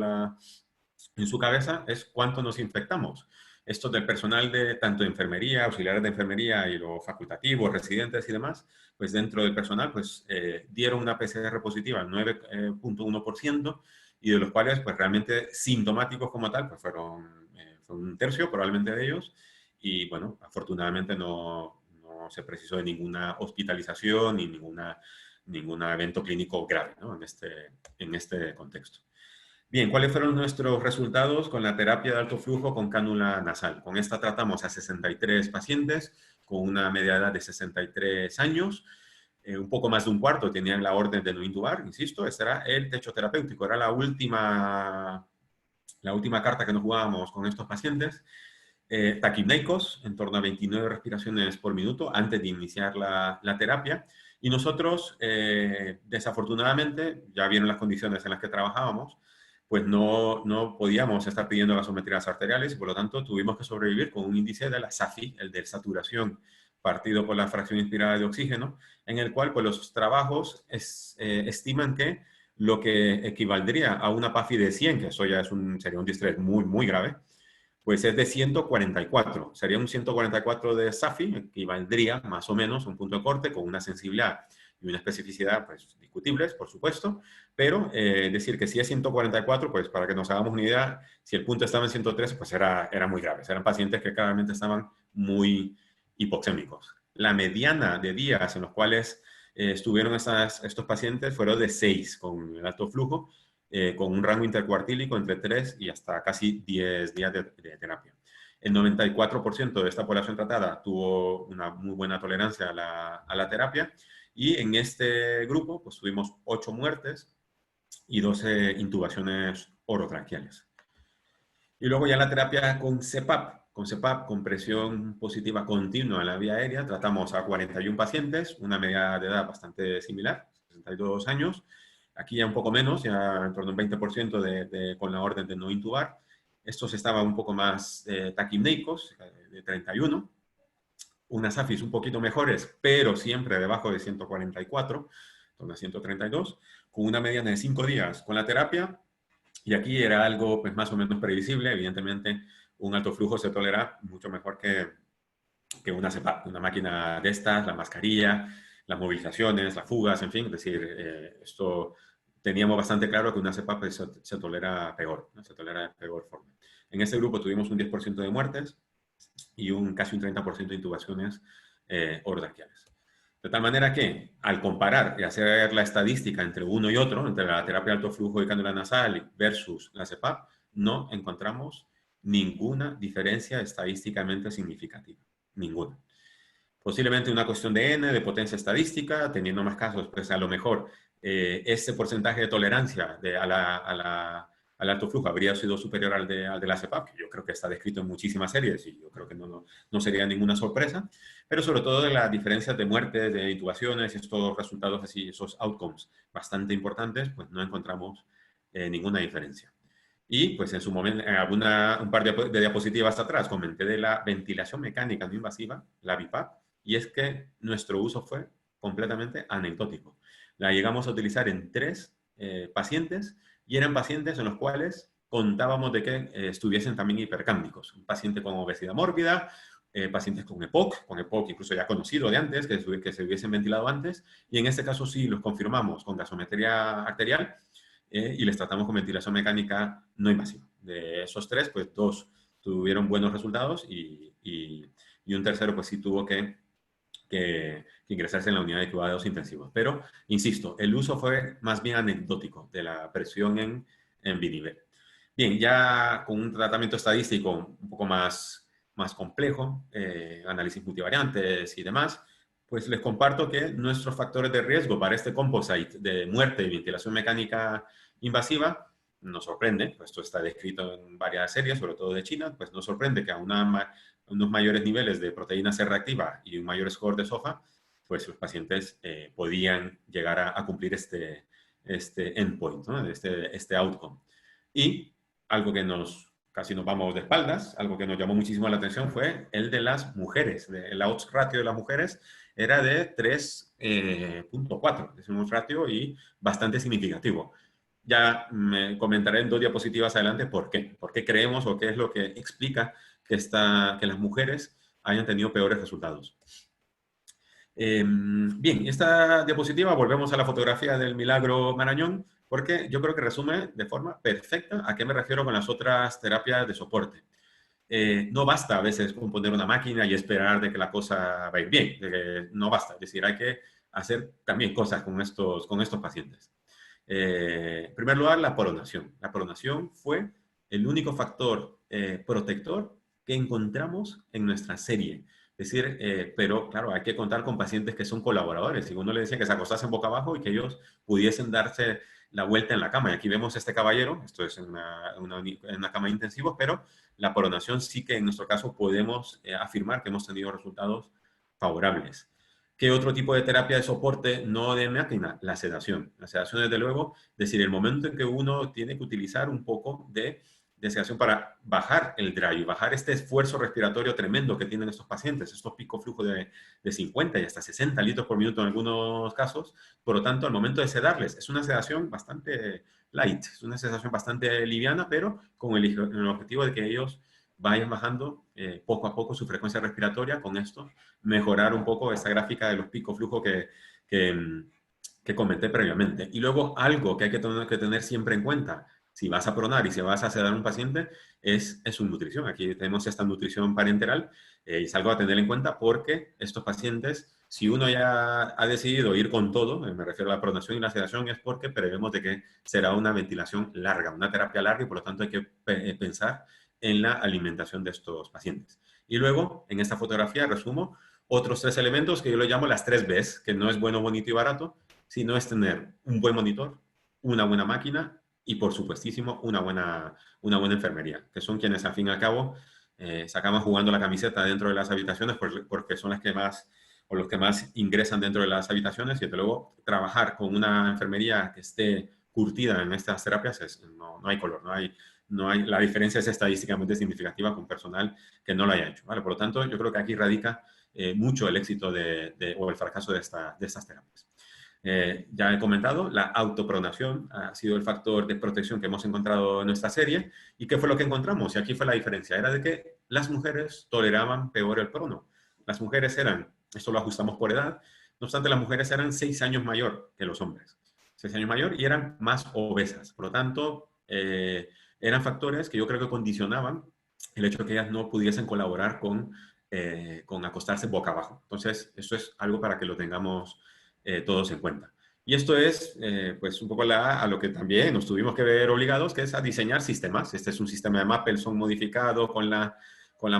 en su cabeza es cuánto nos infectamos. Estos del personal de tanto de enfermería, auxiliares de enfermería y los facultativos, residentes y demás, pues dentro del personal pues dieron una PCR positiva al 9.1%, y de los cuales pues realmente sintomáticos como tal pues fue un tercio probablemente de ellos, y bueno, afortunadamente no se precisó de ninguna hospitalización ni ningún evento clínico grave, ¿no? en este contexto. Bien, ¿cuáles fueron nuestros resultados con la terapia de alto flujo con cánula nasal? Con esta tratamos a 63 pacientes con una media edad de 63 años. Un poco más de un cuarto tenían la orden de no intubar, insisto, este era el techo terapéutico, era la última carta que nos jugábamos con estos pacientes. Taquipneicos, en torno a 29 respiraciones por minuto antes de iniciar la terapia. Y nosotros, desafortunadamente, ya vieron las condiciones en las que trabajábamos, pues no podíamos estar pidiendo gasometrías arteriales, y por lo tanto tuvimos que sobrevivir con un índice de la SAFI, el de saturación partido por la fracción inspirada de oxígeno, en el cual pues, los trabajos estiman que lo que equivaldría a una PAFI de 100, que eso ya sería un distrés muy, muy grave, pues es de 144. Sería un 144 de SAFI, equivaldría más o menos a un punto de corte con una sensibilidad y una especificidad pues, discutibles, por supuesto, pero decir que si es 144, pues para que nos hagamos una idea, si el punto estaba en 113, pues era muy grave. Eran pacientes que claramente estaban muy hipoxémicos. La mediana de días en los cuales estuvieron estos pacientes fueron de 6 con el alto flujo, con un rango intercuartílico entre 3 y hasta casi 10 días de terapia. El 94% de esta población tratada tuvo una muy buena tolerancia a la terapia, y en este grupo pues tuvimos 8 muertes y 12 intubaciones orotraqueales. Y luego ya la terapia con CPAP, con presión positiva continua en la vía aérea, tratamos a 41 pacientes, una media de edad bastante similar, 62 años. Aquí ya un poco menos, ya en torno a un 20% con la orden de no intubar. Estos estaban un poco más taquipneicos, de 31. Unas AFIs un poquito mejores, pero siempre debajo de 144, donde 132, con una mediana de 5 días con la terapia. Y aquí era algo pues, más o menos previsible. Evidentemente, un alto flujo se tolera mucho mejor que una CPAP, una máquina de estas, la mascarilla, las movilizaciones, las fugas, en fin. Es decir, esto teníamos bastante claro que una CPAP pues, se tolera peor, ¿no? Se tolera de peor forma. En este grupo tuvimos un 10% de muertes y casi un 30% de intubaciones orotraqueales. De tal manera que, al comparar y hacer la estadística entre uno y otro, entre la terapia de alto flujo de cánula nasal versus la CPAP, no encontramos ninguna diferencia estadísticamente significativa. Ninguna. Posiblemente una cuestión de N, de potencia estadística, teniendo más casos, pues a lo mejor ese porcentaje de tolerancia al alto flujo habría sido superior al de la CPAP, que yo creo que está descrito en muchísimas series y yo creo que no sería ninguna sorpresa, pero sobre todo de las diferencias de muertes, de intubaciones y estos resultados así, esos outcomes bastante importantes, pues no encontramos ninguna diferencia. Y pues en su momento, un par de diapositivas atrás, comenté de la ventilación mecánica no invasiva, la BiPAP, y es que nuestro uso fue completamente anecdótico. La llegamos a utilizar en 3 pacientes, y eran pacientes en los cuales contábamos de que estuviesen también hipercámnicos. Un paciente con obesidad mórbida, pacientes con EPOC incluso ya conocido de antes, que se hubiesen ventilado antes, y en este caso sí los confirmamos con gasometría arterial, y les tratamos con ventilación mecánica no invasiva. De esos 3, pues 2 tuvieron buenos resultados y un tercero pues sí tuvo que ingresarse en la unidad de cuidados intensivos. Pero, insisto, el uso fue más bien anecdótico de la presión en binivel. Bien, ya con un tratamiento estadístico un poco más complejo, análisis multivariantes y demás, pues les comparto que nuestros factores de riesgo para este composite de muerte y ventilación mecánica invasiva nos sorprende, esto está descrito en varias series, sobre todo de China, pues nos sorprende que a unos mayores niveles de proteína C reactiva y un mayor score de SOFA, pues los pacientes podían llegar a cumplir este endpoint, ¿no? este outcome. Y algo que casi nos vamos de espaldas, algo que nos llamó muchísimo la atención fue el de las mujeres. El odds ratio de las mujeres era de 3.4, es un ratio y bastante significativo. Ya me comentaré en 2 diapositivas adelante por qué. ¿Por qué creemos o qué es lo que explica que las mujeres hayan tenido peores resultados? Bien, esta diapositiva, volvemos a la fotografía del Milagro Marañón, porque yo creo que resume de forma perfecta a qué me refiero con las otras terapias de soporte. No basta a veces con poner una máquina y esperar de que la cosa va a ir bien, no basta, es decir, hay que hacer también cosas con estos pacientes. En primer lugar, la pronación. La pronación fue el único factor protector que encontramos en nuestra serie. Es decir, pero claro, hay que contar con pacientes que son colaboradores. Y uno le decía que se acostasen boca abajo y que ellos pudiesen darse la vuelta en la cama. Y aquí vemos a este caballero, esto es en una cama de intensivos, pero la pronación sí que en nuestro caso podemos afirmar que hemos tenido resultados favorables. ¿Qué otro tipo de terapia de soporte no de máquina? La sedación. La sedación, desde luego, es decir, el momento en que uno tiene que utilizar un poco de sedación para bajar el drive, bajar este esfuerzo respiratorio tremendo que tienen estos pacientes, estos picos flujos de 50 y hasta 60 litros por minuto en algunos casos. Por lo tanto, al momento de sedarles, es una sedación bastante light, es una sedación bastante liviana, pero con el objetivo de que ellos vayan bajando poco a poco su frecuencia respiratoria, con esto mejorar un poco esa gráfica de los picos flujo que comenté previamente. Y luego algo que hay que tener siempre en cuenta, si vas a pronar y si vas a sedar a un paciente, es su nutrición. Aquí tenemos esta nutrición parenteral y es algo a tener en cuenta porque estos pacientes, si uno ya ha decidido ir con todo, me refiero a la pronación y la sedación, es porque prevemos de que será una ventilación larga, una terapia larga y por lo tanto hay que pensar en la alimentación de estos pacientes. Y luego, en esta fotografía, resumo otros 3 elementos que yo lo llamo las 3 Bs, que no es bueno, bonito y barato, sino es tener un buen monitor, una buena máquina y, por supuestísimo, una buena enfermería, que son quienes, al fin y al cabo, se acaban jugando la camiseta dentro de las habitaciones porque son las que más, o los que más ingresan dentro de las habitaciones, y desde luego trabajar con una enfermería que esté curtida en estas terapias no hay color, la diferencia es estadísticamente significativa con personal que no lo haya hecho, ¿vale? Por lo tanto, yo creo que aquí radica mucho el éxito o el fracaso de estas terapias. Ya he comentado, la autopronación ha sido el factor de protección que hemos encontrado en nuestra serie. ¿Y qué fue lo que encontramos? Y aquí fue la diferencia. Era de que las mujeres toleraban peor el prono. Las mujeres esto lo ajustamos por edad, no obstante, las mujeres eran 6 años mayor que los hombres. 6 años mayor y eran más obesas. Por lo tanto, eran factores que yo creo que condicionaban el hecho de que ellas no pudiesen colaborar con acostarse boca abajo. Entonces, eso es algo para que lo tengamos todos en cuenta. Y esto es, pues, un poco a lo que también nos tuvimos que ver obligados, que es a diseñar sistemas. Este es un sistema de Mapleson modificado con la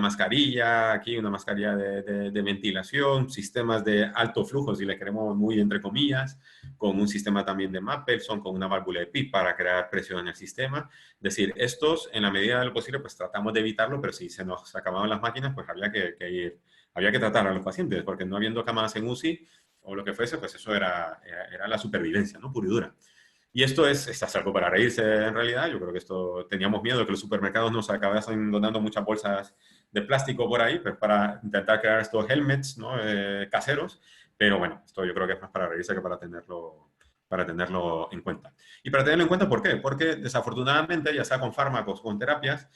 mascarilla, aquí una mascarilla de ventilación, sistemas de alto flujo, si le queremos muy entre comillas, con un sistema también de Mapleson, con una válvula de PIP para crear presión en el sistema. Es decir, estos, en la medida de lo posible, pues tratamos de evitarlo, pero si se nos acababan las máquinas, pues había que tratar a los pacientes, porque no habiendo camas en UCI o lo que fuese, pues eso era la supervivencia, ¿no? Pura y dura. Y esto es algo para reírse en realidad. Yo creo que teníamos miedo de que los supermercados nos acabasen donando muchas bolsas de plástico por ahí, pues para intentar crear estos helmets, ¿no? Caseros. Pero bueno, esto yo creo que es más para reírse que para tenerlo en cuenta. Y para tenerlo en cuenta, ¿por qué? Porque desafortunadamente, ya sea con fármacos, con terapias,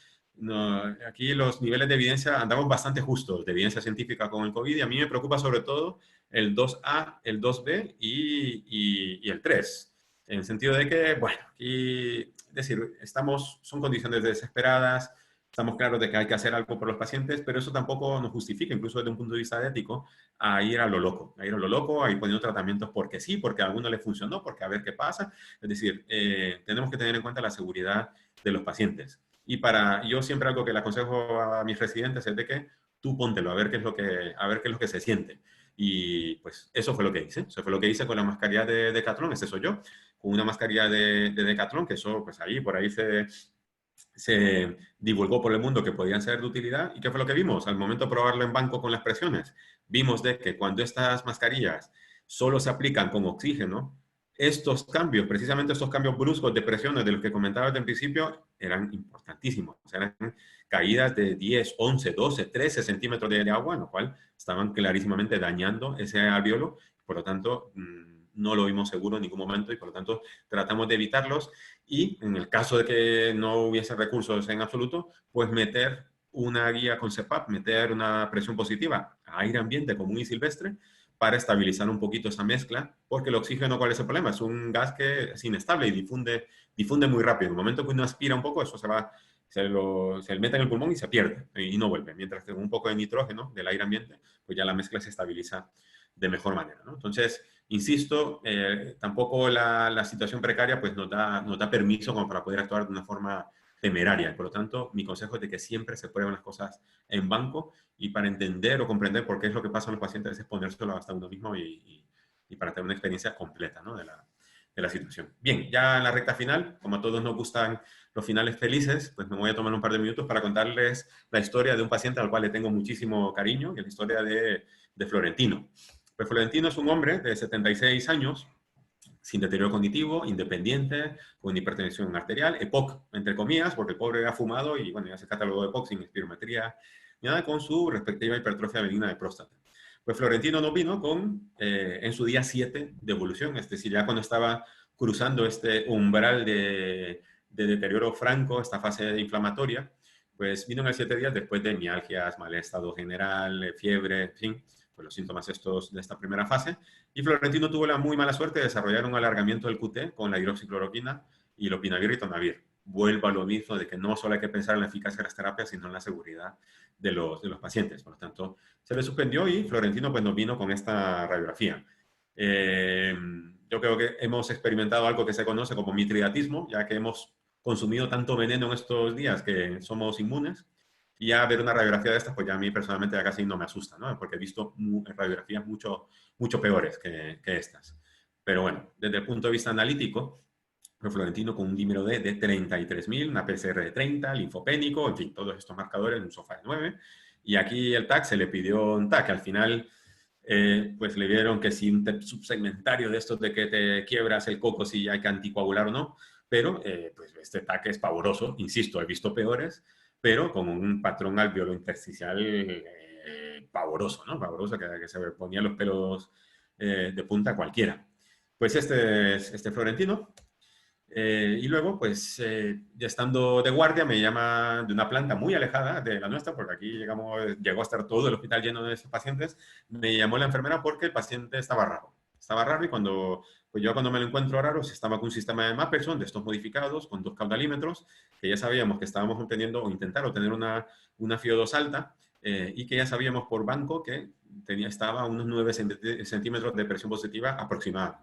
aquí los niveles de evidencia andamos bastante justos de evidencia científica con el COVID, y a mí me preocupa sobre todo el 2A, el 2B y el 3. En el sentido de que, bueno, aquí, es decir, son condiciones desesperadas, estamos claros de que hay que hacer algo por los pacientes, pero eso tampoco nos justifica, incluso desde un punto de vista ético, a ir a lo loco, a ir poniendo tratamientos porque sí, porque a alguno le funcionó, porque a ver qué pasa. Es decir, tenemos que tener en cuenta la seguridad de los pacientes. Y yo siempre algo que le aconsejo a mis residentes es de que tú póntelo, a ver qué es lo que se siente. Y pues eso fue lo que hice. Eso fue lo que hice con la mascarilla de Decathlon, ese soy yo, con una mascarilla de Decathlon, que eso, pues por ahí se divulgó por el mundo que podían ser de utilidad. ¿Y qué fue lo que vimos? Al momento de probarlo en banco con las presiones, vimos de que cuando estas mascarillas solo se aplican con oxígeno, estos cambios, precisamente estos cambios bruscos de presiones de los que comentaba desde el principio, eran importantísimos. O sea, eran caídas de 10, 11, 12, 13 centímetros de agua, lo cual estaban clarísimamente dañando ese alvéolo. Por lo tanto, no lo vimos seguro en ningún momento y por lo tanto tratamos de evitarlos. Y en el caso de que no hubiese recursos en absoluto, pues meter una guía con CPAP, meter una presión positiva a aire ambiente común y silvestre para estabilizar un poquito esa mezcla, porque el oxígeno, ¿cuál es el problema? Es un gas que es inestable y difunde muy rápido. En el momento que uno aspira un poco, eso se le mete en el pulmón y se pierde y no vuelve. Mientras que con un poco de nitrógeno del aire ambiente, pues ya la mezcla se estabiliza de mejor manera, ¿no? Entonces, insisto, tampoco la situación precaria pues nos da permiso como para poder actuar de una forma temeraria. Por lo tanto, mi consejo es de que siempre se prueben las cosas en banco y para entender o comprender por qué es lo que pasa a los pacientes es ponérselo hasta uno mismo y para tener una experiencia completa, ¿no? de la situación. Bien, ya en la recta final, como a todos nos gustan los finales felices, pues me voy a tomar un par de minutos para contarles la historia de un paciente al cual le tengo muchísimo cariño, que es la historia de Florentino. Pues Florentino es un hombre de 76 años, sin deterioro cognitivo, independiente, con hipertensión arterial, EPOC, entre comillas, porque el pobre ha fumado y bueno, ya se catalogó de EPOC sin espirometría, ni nada, con su respectiva hipertrofia benigna de próstata. Pues Florentino nos vino en su día 7 de evolución, es decir, ya cuando estaba cruzando este umbral de deterioro franco, esta fase inflamatoria, pues vino en el 7 días después de mialgias, mal estado general, fiebre, en fin, pues los síntomas estos de esta primera fase. Y Florentino tuvo la muy mala suerte de desarrollar un alargamiento del QT con la hidroxicloroquina y lopinavir y ritonavir. Vuelvo a lo mismo de que no solo hay que pensar en la eficacia de las terapias, sino en la seguridad de los pacientes. Por lo tanto, se le suspendió y Florentino pues nos vino con esta radiografía. Yo creo que hemos experimentado algo que se conoce como mitridatismo, ya que hemos consumido tanto veneno en estos días que somos inmunes. Y ya ver una radiografía de estas, pues ya a mí personalmente ya casi no me asusta, ¿no? Porque he visto radiografías mucho peores que estas. Pero bueno, desde el punto de vista analítico, pues Florentino con un dímero D de 33.000, una PCR de 30, linfopénico, en fin, todos estos marcadores en un sofá de 9. Y aquí el TAC se le pidió un TAC. Al final, pues le vieron que si un TEP subsegmentario de estos de que te quiebras el coco si hay que anticoagular o no. Pero pues este TAC es pavoroso. Insisto, he visto peores, pero con un patrón alveolo intersticial pavoroso, ¿no? Pavoroso que se ponía los pelos de punta cualquiera. Pues este es Florentino. Y luego, pues, ya estando de guardia, me llama de una planta muy alejada de la nuestra, porque aquí llegó a estar todo el hospital lleno de esos pacientes. Me llamó la enfermera porque el paciente estaba raro. Estaba raro y pues yo cuando me lo encuentro raro, estaba con un sistema de Mapperson, de estos modificados, con 2 caudalímetros, que ya sabíamos que estábamos obteniendo o intentar obtener una FIO2 alta, y que ya sabíamos por banco que estaba a unos 9 centímetros de presión positiva aproximada.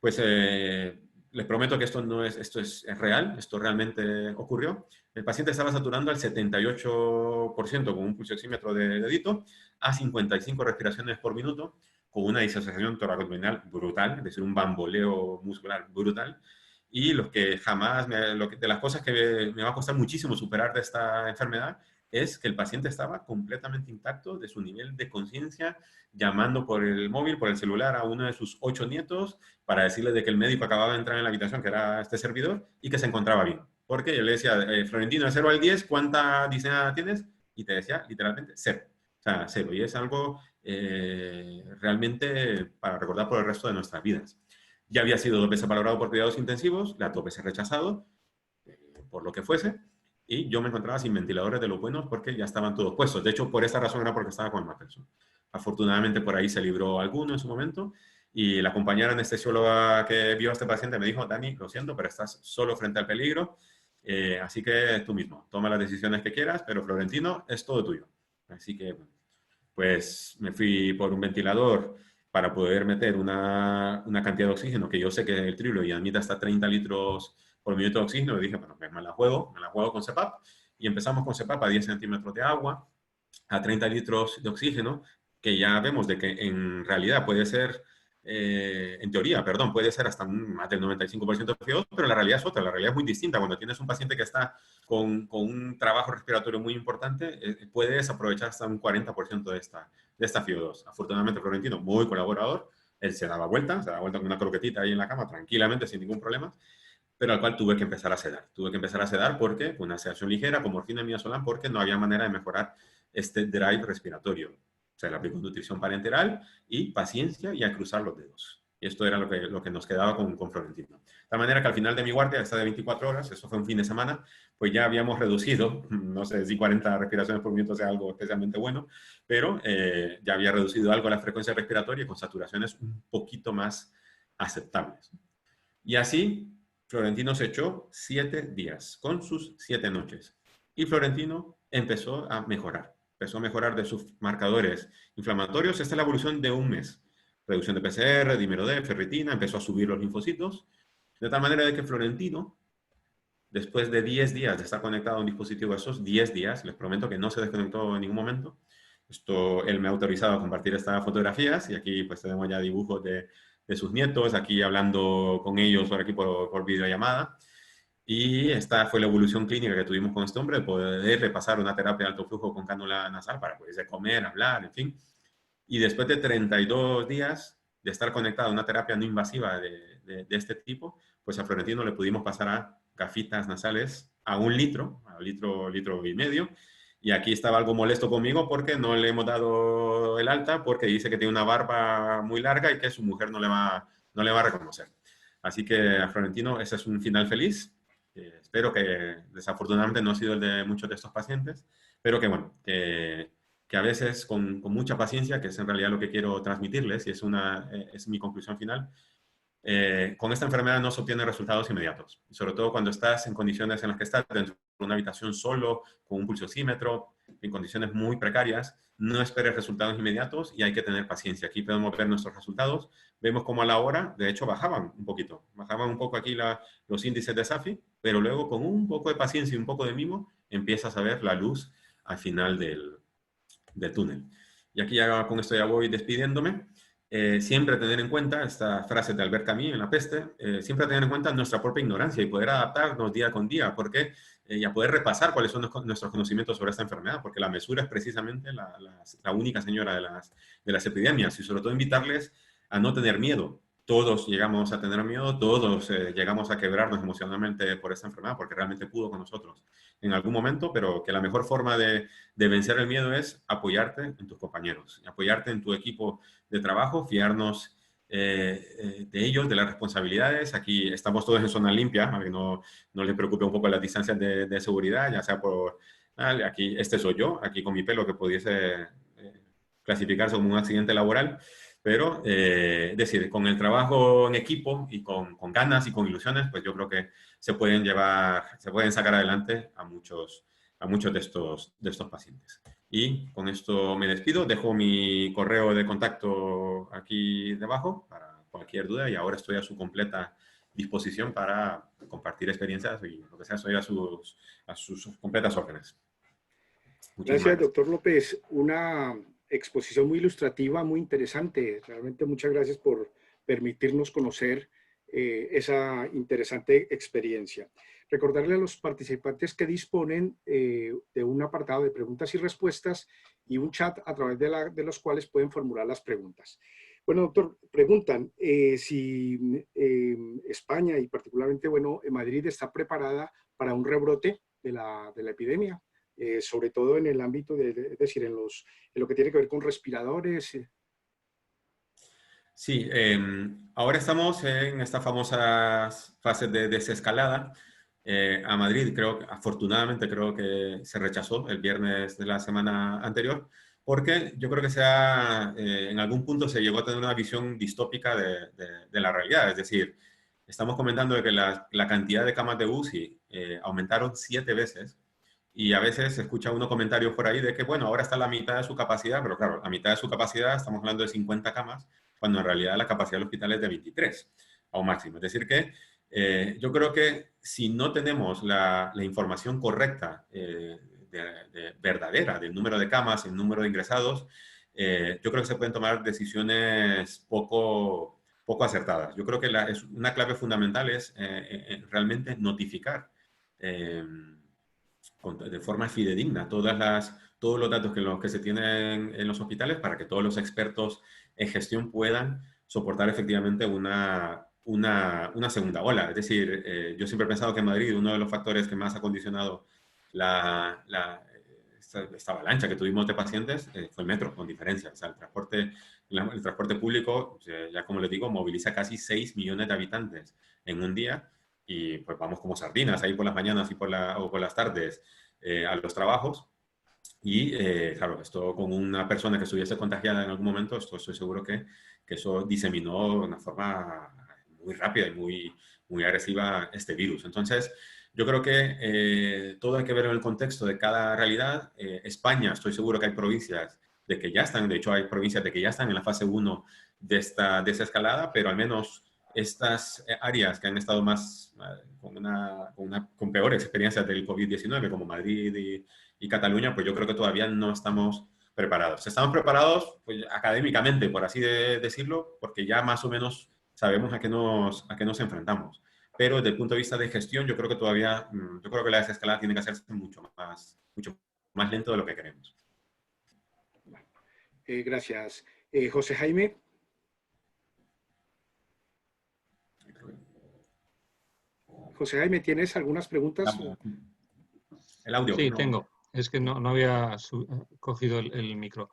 Pues les prometo que esto es real, esto realmente ocurrió. El paciente estaba saturando al 78% con un pulsioxímetro de dedito a 55 respiraciones por minuto, con una disociación toracoabdominal brutal, es decir, un bamboleo muscular brutal. Y de las cosas que me va a costar muchísimo superar de esta enfermedad es que el paciente estaba completamente intacto de su nivel de conciencia, llamando por el móvil, por el celular a uno de sus 8 nietos para decirle de que el médico acababa de entrar en la habitación, que era este servidor, y que se encontraba bien. Porque yo le decía, Florentino, de 0 al 10, ¿cuánta disnea tienes? Y te decía literalmente 0. O sea, 0. Y es algo realmente para recordar por el resto de nuestras vidas. Ya había sido 2 veces valorado por cuidados intensivos, las 2 veces rechazado, por lo que fuese, y yo me encontraba sin ventiladores de los buenos porque ya estaban todos puestos. De hecho, por esta razón era porque estaba con el Mapperson. Afortunadamente, por ahí se libró alguno en su momento, y la compañera anestesióloga que vio a este paciente me dijo, Dani, lo siento, pero estás solo frente al peligro. Así que tú mismo, toma las decisiones que quieras, pero Florentino, es todo tuyo. Así que, pues, me fui por un ventilador para poder meter una cantidad de oxígeno que yo sé que el triplo y admite hasta 30 litros por minuto de oxígeno. Y dije, bueno, pues me la juego con CPAP. Y empezamos con CPAP a 10 centímetros de agua, a 30 litros de oxígeno, que ya vemos de que en realidad puede ser, en teoría, perdón, puede ser hasta más del 95% de FIO2, pero la realidad es otra, la realidad es muy distinta. Cuando tienes un paciente que está con un trabajo respiratorio muy importante, puedes aprovechar hasta un 40% de esta FIO2. Afortunadamente, Florentino, muy colaborador, él se daba vuelta con una croquetita ahí en la cama, tranquilamente, sin ningún problema, pero al cual tuve que empezar a sedar. Tuve que empezar a sedar porque una sedación ligera, con morfina y midazolam, porque no había manera de mejorar este drive respiratorio. O sea, le aplicó nutrición parenteral y paciencia y a cruzar los dedos. Y esto era lo que nos quedaba con Florentino. De tal manera que al final de mi guardia, esta de 24 horas, eso fue un fin de semana, pues ya habíamos reducido, no sé si 40 respiraciones por minuto sea algo especialmente bueno, pero ya había reducido algo la frecuencia respiratoria con saturaciones un poquito más aceptables. Y así, Florentino se echó 7 días con sus 7 noches. Y Florentino empezó a mejorar. Empezó a mejorar de sus marcadores inflamatorios. Esta es la evolución de un mes. Reducción de PCR, dímero D, ferritina, empezó a subir los linfocitos. De tal manera de que Florentino, después de 10 días de estar conectado a un dispositivo, esos 10 días, les prometo que no se desconectó en ningún momento. Él me ha autorizado a compartir estas fotografías y aquí pues tenemos ya dibujos de sus nietos, aquí hablando con ellos por aquí por videollamada. Y esta fue la evolución clínica que tuvimos con este hombre, de poder repasar una terapia de alto flujo con cánula nasal para poderse comer, hablar, en fin. Y después de 32 días de estar conectado a una terapia no invasiva de este tipo, pues a Florentino le pudimos pasar a gafitas nasales a 1 litro, a litro y medio. Y aquí estaba algo molesto conmigo porque no le hemos dado el alta, porque dice que tiene una barba muy larga y que su mujer no le va a reconocer. Así que a Florentino ese es un final feliz. Espero que desafortunadamente no ha sido el de muchos de estos pacientes, pero que bueno, que a veces con mucha paciencia, que es en realidad lo que quiero transmitirles y es mi conclusión final, con esta enfermedad no se obtienen resultados inmediatos. Y sobre todo cuando estás en condiciones en las que estás dentro de una habitación solo, con un pulsosímetro, en condiciones muy precarias, no esperes resultados inmediatos y hay que tener paciencia. Aquí podemos ver nuestros resultados. Vemos cómo a la hora, de hecho, bajaban un poquito. Bajaban un poco aquí los índices de SAFI, pero luego con un poco de paciencia y un poco de mimo, empiezas a ver la luz al final del túnel. Y aquí ya con esto ya voy despidiéndome. Siempre tener en cuenta esta frase de Albert Camus en La Peste, siempre tener en cuenta nuestra propia ignorancia y poder adaptarnos día con día, porque y a poder repasar cuáles son nuestros conocimientos sobre esta enfermedad, porque la mesura es precisamente la única señora de las epidemias, y sobre todo invitarles a no tener miedo. Todos llegamos a tener miedo, todos llegamos a quebrarnos emocionalmente por esta enfermedad, porque realmente pudo con nosotros en algún momento, pero que la mejor forma de vencer el miedo es apoyarte en tus compañeros, apoyarte en tu equipo de trabajo, fiarnos de ellos, de las responsabilidades. Aquí estamos todos en zona limpia, para que no les preocupe un poco las distancias de seguridad, ya sea por, aquí, este soy yo, aquí con mi pelo que pudiese clasificarse como un accidente laboral, pero es decir, con el trabajo en equipo y con ganas y con ilusiones, pues yo creo que se pueden sacar adelante a muchos de estos pacientes. Y con esto me despido, dejo mi correo de contacto aquí debajo para cualquier duda y ahora estoy a su completa disposición para compartir experiencias y lo que sea, estoy a sus completas órdenes. Gracias, doctor López. Una exposición muy ilustrativa, muy interesante. Realmente muchas gracias por permitirnos conocer esa interesante experiencia. Recordarle a los participantes que disponen de un apartado de preguntas y respuestas y un chat a través de los cuales pueden formular las preguntas. Bueno, doctor, preguntan si España y particularmente, bueno, Madrid está preparada para un rebrote de la epidemia. Sobre todo en el ámbito, es decir, en lo que tiene que ver con respiradores. Sí, ahora estamos en esta famosa fase de desescalada. A Madrid, afortunadamente creo que se rechazó el viernes de la semana anterior, porque yo creo que en algún punto se llegó a tener una visión distópica de la realidad. Es decir, estamos comentando de que la cantidad de camas de UCI aumentaron 7 veces. Y a veces se escucha unos comentarios por ahí de que, bueno, ahora está a la mitad de su capacidad, pero claro, la mitad de su capacidad, estamos hablando de 50 camas, cuando en realidad la capacidad del hospital es de 23 a un máximo. Es decir que yo creo que si no tenemos la información correcta, verdadera, del número de camas, el número de ingresados, yo creo que se pueden tomar decisiones poco acertadas. Yo creo que una clave fundamental es realmente notificar de forma fidedigna todos los datos que se tienen en los hospitales para que todos los expertos en gestión puedan soportar efectivamente una segunda ola. Es decir, yo siempre he pensado que en Madrid uno de los factores que más ha condicionado esta avalancha que tuvimos de pacientes fue el metro, con diferencia. O sea, el transporte público, ya como les digo, moviliza casi 6 millones de habitantes en un día y pues vamos como sardinas ahí por las mañanas o por las tardes a los trabajos. Y claro, esto con una persona que estuviese contagiada en algún momento, estoy seguro que eso diseminó de una forma muy rápida y muy agresiva este virus. Entonces, yo creo que todo hay que ver en el contexto de cada realidad. España, estoy seguro que hay provincias de que ya están, de hecho hay provincias de que ya están en la fase 1 de esa escalada, pero al menos estas áreas que han estado más con peores experiencias del COVID-19, como Madrid y Cataluña, pues yo creo que todavía no estamos preparados. Estamos preparados pues, académicamente, por así decirlo, porque ya más o menos sabemos a qué nos enfrentamos. Pero desde el punto de vista de gestión, yo creo que todavía, yo creo que la desescalada tiene que hacerse mucho más lento de lo que queremos. Gracias. José Jaime. José Jaime, ¿tienes algunas preguntas? El audio. Sí, tengo. Es que no había cogido el micro.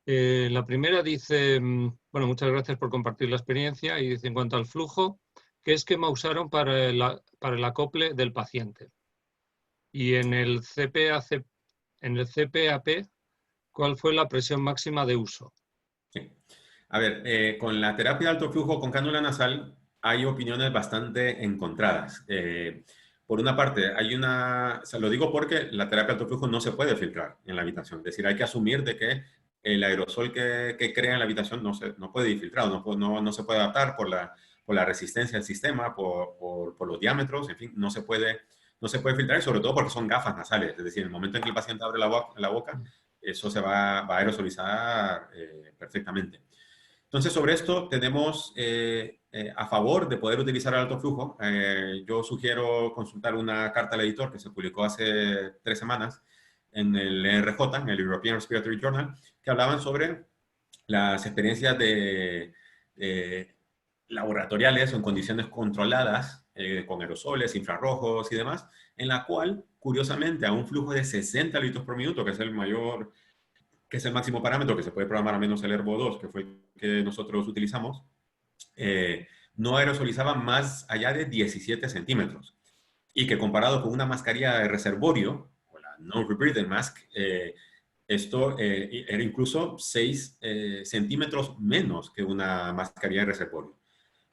La primera dice, bueno, muchas gracias por compartir la experiencia, y dice, en cuanto al flujo, ¿qué esquema usaron para el acople del paciente? Y en el CPAP, ¿cuál fue la presión máxima de uso? Sí. A ver, con la terapia de alto flujo con cánula nasal hay opiniones bastante encontradas. Por una parte, lo digo porque la terapia de alto flujo no se puede filtrar en la habitación. Es decir, hay que asumir de que el aerosol que crea en la habitación no puede ir filtrado, no se puede adaptar por la resistencia del sistema, por los diámetros, en fin, no se puede filtrar, y sobre todo porque son gafas nasales. Es decir, en el momento en que el paciente abre la boca, eso se va a aerosolizar perfectamente. Entonces, sobre esto tenemos a favor de poder utilizar el alto flujo. Yo sugiero consultar una carta al editor que se publicó hace 3 semanas en el ERJ, en el European Respiratory Journal, que hablaban sobre las experiencias laboratoriales o en condiciones controladas con aerosoles, infrarrojos y demás, en la cual, curiosamente, a un flujo de 60 litros por minuto, que es el máximo parámetro que se puede programar, a menos el Herbo 2, que fue el que nosotros utilizamos, no aerosolizaba más allá de 17 centímetros. Y que comparado con una mascarilla de reservorio, o la non-rebreathing mask, esto era incluso 6 centímetros menos que una mascarilla de reservorio.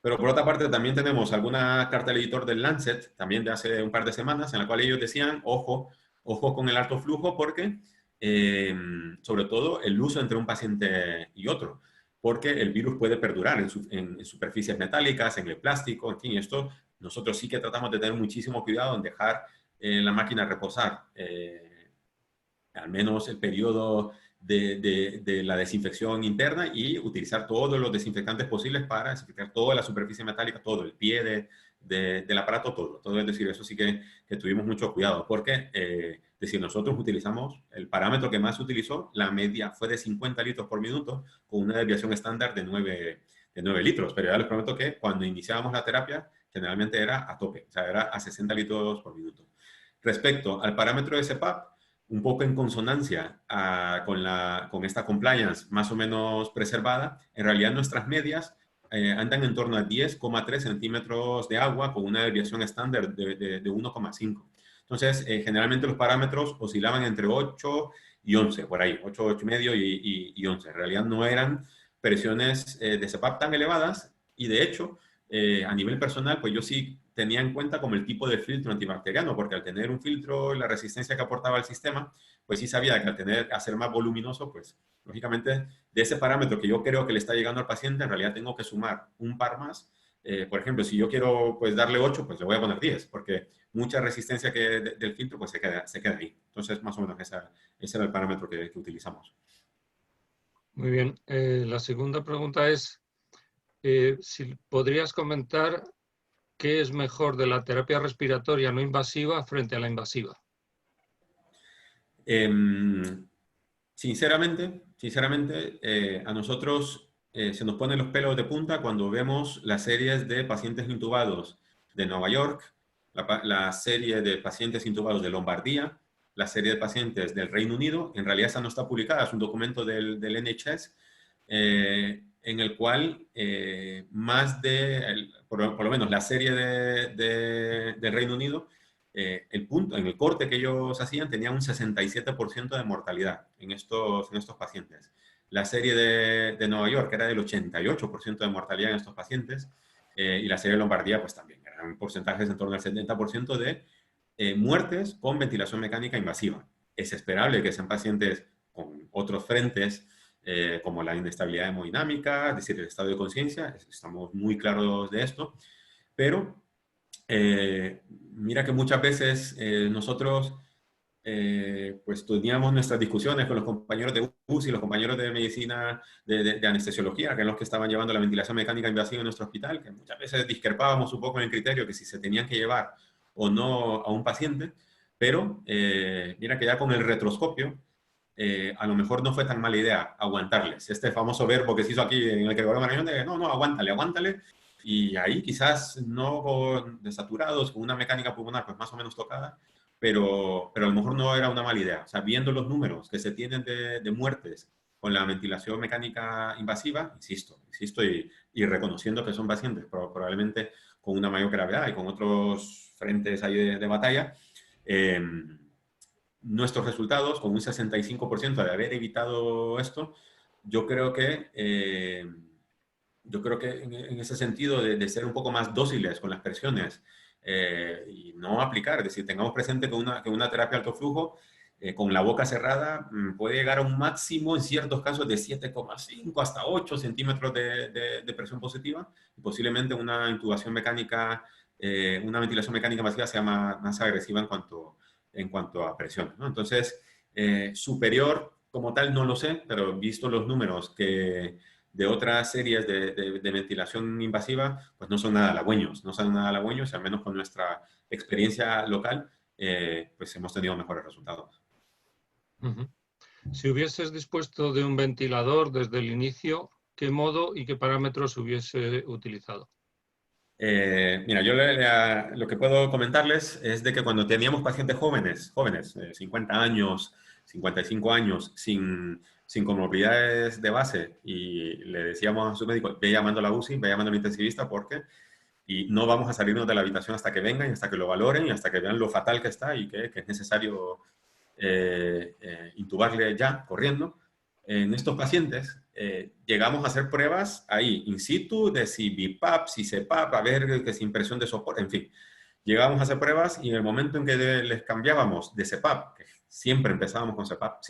Pero por otra parte también tenemos alguna carta del editor del Lancet, también de hace un par de semanas, en la cual ellos decían, ojo con el alto flujo, porque sobre todo el uso entre un paciente y otro, porque el virus puede perdurar en superficies metálicas, en el plástico, en fin, esto nosotros sí que tratamos de tener muchísimo cuidado en dejar la máquina reposar, al menos el periodo de la desinfección interna, y utilizar todos los desinfectantes posibles para desinfectar toda la superficie metálica, todo el pie del aparato, todo. Es decir, eso sí que tuvimos mucho cuidado, porque es decir, nosotros utilizamos el parámetro que más se utilizó, la media fue de 50 litros por minuto, con una desviación estándar de 9 litros. Pero ya les prometo que cuando iniciábamos la terapia, generalmente era a tope, o sea, era a 60 litros por minuto. Respecto al parámetro de CPAP, un poco en consonancia con esta compliance más o menos preservada, en realidad nuestras medias andan en torno a 10,3 centímetros de agua con una desviación estándar de 1,5. Entonces, generalmente los parámetros oscilaban entre 8 y 11, por ahí, 8 y medio y 11. En realidad no eran presiones de CPAP tan elevadas, y de hecho, a nivel personal, pues yo sí tenía en cuenta como el tipo de filtro antibacteriano, porque al tener un filtro, la resistencia que aportaba al sistema, pues sí sabía que al ser más voluminoso, pues lógicamente de ese parámetro que yo creo que le está llegando al paciente, en realidad tengo que sumar un par más. Por ejemplo, si yo quiero pues darle 8, pues le voy a poner 10, porque mucha resistencia del filtro pues se queda ahí. Entonces, más o menos ese era el parámetro que utilizamos. Muy bien. La segunda pregunta es, si podrías comentar qué es mejor de la terapia respiratoria no invasiva frente a la invasiva. Sinceramente, a nosotros se nos ponen los pelos de punta cuando vemos las series de pacientes intubados de Nueva York, la serie de pacientes intubados de Lombardía, la serie de pacientes del Reino Unido. En realidad esa no está publicada, es un documento del NHS, en el cual por lo menos la serie del Reino Unido, en el corte que ellos hacían tenía un 67% de mortalidad en estos pacientes. La serie de Nueva York era del 88% de mortalidad en estos pacientes, y la serie de Lombardía pues también eran porcentajes en torno al 70% de muertes con ventilación mecánica invasiva. Es esperable que sean pacientes con otros frentes, como la inestabilidad hemodinámica, es decir, el estado de conciencia, estamos muy claros de esto, pero mira que muchas veces nosotros pues teníamos nuestras discusiones con los compañeros de UCI, los compañeros de medicina, de anestesiología, que eran los que estaban llevando la ventilación mecánica invasiva en nuestro hospital, que muchas veces discrepábamos un poco en el criterio que si se tenían que llevar o no a un paciente, pero mira que ya con el retroscopio, a lo mejor no fue tan mala idea aguantarles. Este famoso verbo que se hizo aquí en el que Marañón de no, aguántale. Y ahí quizás no desaturados, con una mecánica pulmonar pues más o menos tocada, pero a lo mejor no era una mala idea. O sea, viendo los números que se tienen de muertes con la ventilación mecánica invasiva, insisto, y reconociendo que son pacientes probablemente con una mayor gravedad y con otros frentes ahí de batalla, nuestros resultados, con un 65% de haber evitado esto, yo creo que en ese sentido de ser un poco más dóciles con las presiones y no aplicar, es decir, tengamos presente que una terapia alto flujo con la boca cerrada puede llegar a un máximo en ciertos casos de 7,5 hasta 8 centímetros de presión positiva, y posiblemente una intubación mecánica, una ventilación mecánica masiva sea más agresiva en cuanto a presión, ¿no? Entonces, superior como tal no lo sé, pero visto los números de otras series de ventilación invasiva, pues no son nada halagüeños, y al menos con nuestra experiencia local, pues hemos tenido mejores resultados. Uh-huh. Si hubieses dispuesto de un ventilador desde el inicio, ¿qué modo y qué parámetros hubiese utilizado? Mira, yo lo que puedo comentarles es de que cuando teníamos pacientes jóvenes, 50 años, 55 años, sin comorbilidades de base, y le decíamos a su médico, ve llamando a la UCI, ve llamando al intensivista, porque y no vamos a salirnos de la habitación hasta que vengan y hasta que lo valoren y hasta que vean lo fatal que está y que es necesario intubarle ya, corriendo. En estos pacientes llegamos a hacer pruebas ahí, in situ, de si BiPAP, si CPAP, a ver que si impresión de soporte, en fin. Llegamos a hacer pruebas y en el momento en que les cambiábamos de CPAP, que siempre empezábamos con CPAP,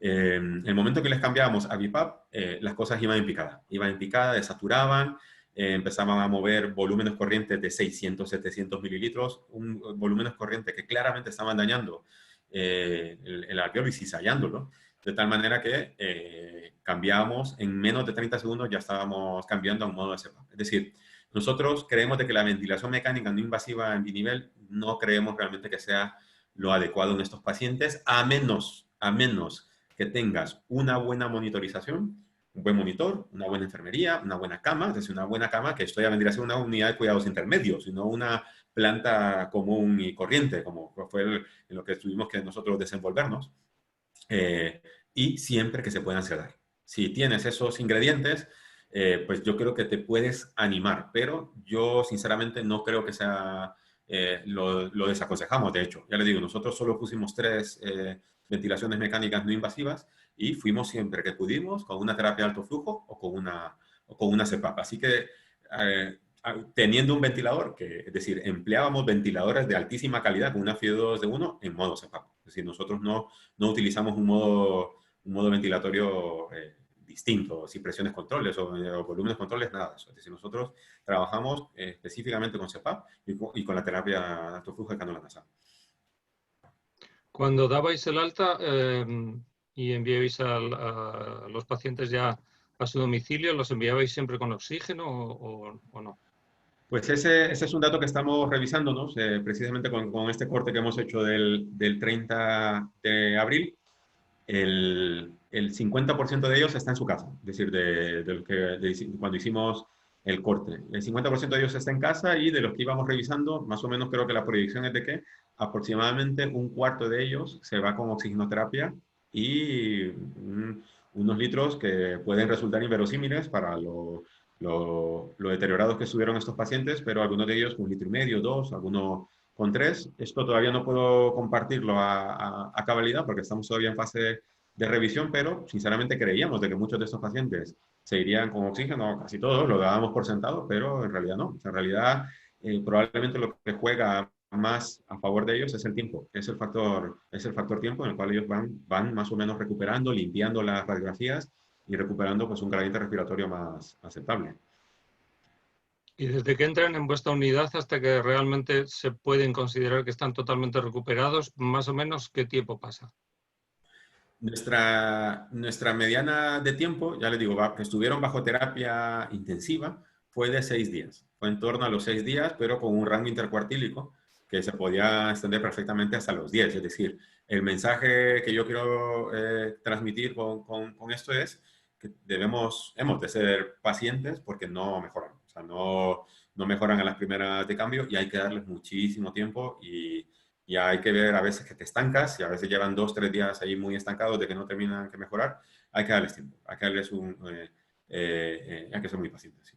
el momento que les cambiábamos a BiPAP, las cosas iban en picada, desaturaban, empezaban a mover volúmenes corrientes de 600, 700 mililitros, volúmenes corrientes que claramente estaban dañando el alveolo y cizallándolo, de tal manera que cambiábamos, en menos de 30 segundos ya estábamos cambiando a un modo de CPAP. Es decir, nosotros creemos de que la ventilación mecánica no invasiva en binivel no creemos realmente que sea lo adecuado en estos pacientes, a menos que tengas una buena monitorización, un buen monitor, una buena enfermería, una buena cama, es decir, una buena cama que esto ya vendría a ser una unidad de cuidados intermedios, sino una planta común y corriente, como fue en lo que tuvimos que nosotros desenvolvernos, y siempre que se puedan sedar. Si tienes esos ingredientes, pues yo creo que te puedes animar, pero yo sinceramente no creo que sea, lo desaconsejamos, de hecho. Ya le digo, nosotros solo pusimos 3 ventilaciones mecánicas no invasivas y fuimos siempre que pudimos con una terapia de alto flujo o con una CPAP. Así que teniendo un ventilador, es decir, empleábamos ventiladores de altísima calidad con una FIO2 de 1 en modo CPAP. Es decir, nosotros no utilizamos un modo ventilatorio distinto, sin presiones controles o volúmenes controles, nada de eso. Es decir, nosotros trabajamos específicamente con CPAP y con la terapia de alto flujo de cánula nasal. Cuando dabais el alta y enviabais a los pacientes ya a su domicilio, ¿los enviabais siempre con oxígeno o no? Pues ese es un dato que estamos revisándonos, precisamente con este corte que hemos hecho del 30 de abril. El 50% de ellos está en su casa, es decir, cuando hicimos el corte. El 50% de ellos está en casa y de los que íbamos revisando, más o menos creo que la proyección es de que aproximadamente un cuarto de ellos se va con oxigenoterapia y unos litros que pueden resultar inverosímiles para lo deteriorados que estuvieron estos pacientes, pero algunos de ellos con 1,5 litros, 2, algunos con 3. Esto todavía no puedo compartirlo a cabalidad porque estamos todavía en fase de revisión, pero sinceramente creíamos de que muchos de estos pacientes se irían con oxígeno, casi todos, lo dábamos por sentado, pero en realidad no. O sea, en realidad, probablemente lo que juega más a favor de ellos es el tiempo, es el factor tiempo en el cual ellos van más o menos recuperando, limpiando las radiografías y recuperando pues un gradiente respiratorio más aceptable. Y desde que entran en vuestra unidad hasta que realmente se pueden considerar que están totalmente recuperados, más o menos, ¿qué tiempo pasa? Nuestra mediana de tiempo, ya les digo, que estuvieron bajo terapia intensiva, fue de 6 días. Fue en torno a los 6 días, pero con un rango intercuartílico que se podía extender perfectamente hasta los 10. Es decir, el mensaje que yo quiero transmitir con esto es que hemos de ser pacientes porque no mejoran. O sea, no mejoran a las primeras de cambio y hay que darles muchísimo tiempo y hay que ver a veces que te estancas y a veces llevan 2 o 3 días ahí muy estancados de que no terminan de mejorar. Hay que darles tiempo, hay que darles hay que ser muy pacientes. Sí.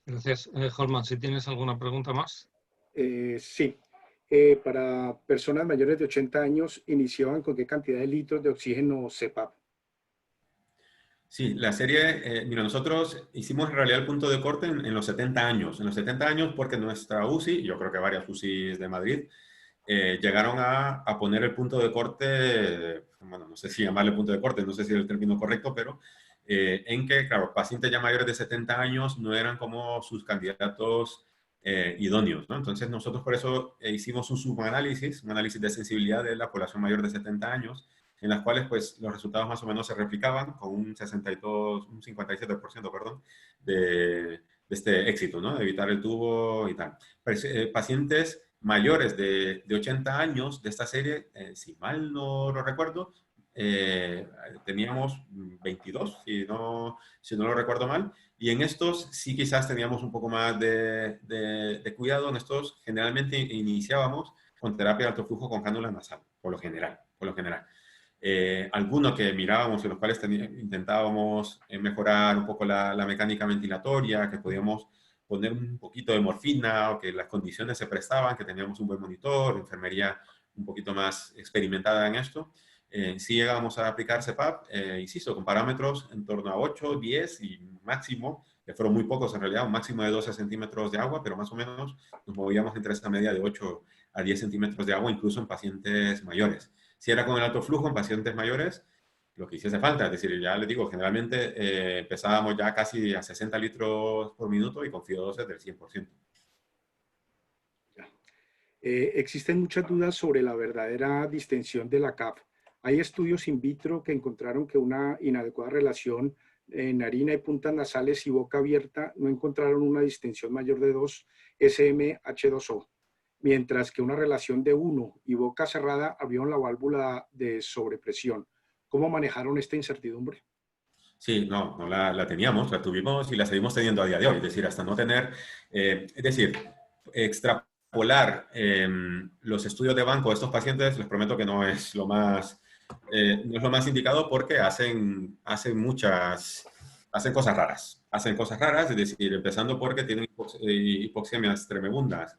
Gracias. Holman, si tienes alguna pregunta más. Sí. Para personas mayores de 80 años, ¿iniciaban con qué cantidad de litros de oxígeno CPAP? Sí, la serie, mira, nosotros hicimos en realidad el punto de corte en los 70 años. En los 70 años porque nuestra UCI, yo creo que varias UCIs de Madrid, llegaron a poner el punto de corte, bueno, no sé si llamarle punto de corte, no sé si es el término correcto, pero en que, claro, pacientes ya mayores de 70 años no eran como sus candidatos idóneos, ¿no? Entonces nosotros por eso hicimos un subanálisis, un análisis de sensibilidad de la población mayor de 70 años, en las cuales pues los resultados más o menos se replicaban con un 57%, perdón, de este éxito, ¿no? De evitar el tubo y tal. Pacientes mayores de 80 años de esta serie, si mal no lo recuerdo, teníamos 22, si no lo recuerdo mal, y en estos sí quizás teníamos un poco más de cuidado. En estos generalmente iniciábamos con terapia de alto flujo con cánula nasal, por lo general. Algunos que mirábamos en los cuales intentábamos mejorar un poco la mecánica ventilatoria, que podíamos poner un poquito de morfina o que las condiciones se prestaban, que teníamos un buen monitor, enfermería un poquito más experimentada en esto. Sí llegábamos a aplicar CPAP, insisto, con parámetros en torno a 8, 10 y máximo, que fueron muy pocos en realidad, un máximo de 12 centímetros de agua, pero más o menos nos movíamos entre esta media de 8 a 10 centímetros de agua, incluso en pacientes mayores. Si era con el alto flujo en pacientes mayores, lo que hiciese falta. Es decir, ya les digo, generalmente empezábamos ya casi a 60 litros por minuto y con FIO2 del 100%. Existen muchas dudas sobre la verdadera distensión de la CAF. Hay estudios in vitro que encontraron que una inadecuada relación en narina y puntas nasales y boca abierta no encontraron una distensión mayor de 2 SmH2O, mientras que una relación de 1 y boca cerrada abrieron la válvula de sobrepresión. ¿Cómo manejaron esta incertidumbre? Sí, no la teníamos, la tuvimos y la seguimos teniendo a día de hoy. Es decir, hasta no tener, es decir, extrapolar los estudios de banco de estos pacientes, les prometo que no es lo más indicado porque hacen cosas raras. Hacen cosas raras, es decir, empezando porque tienen hipoxemias tremebundas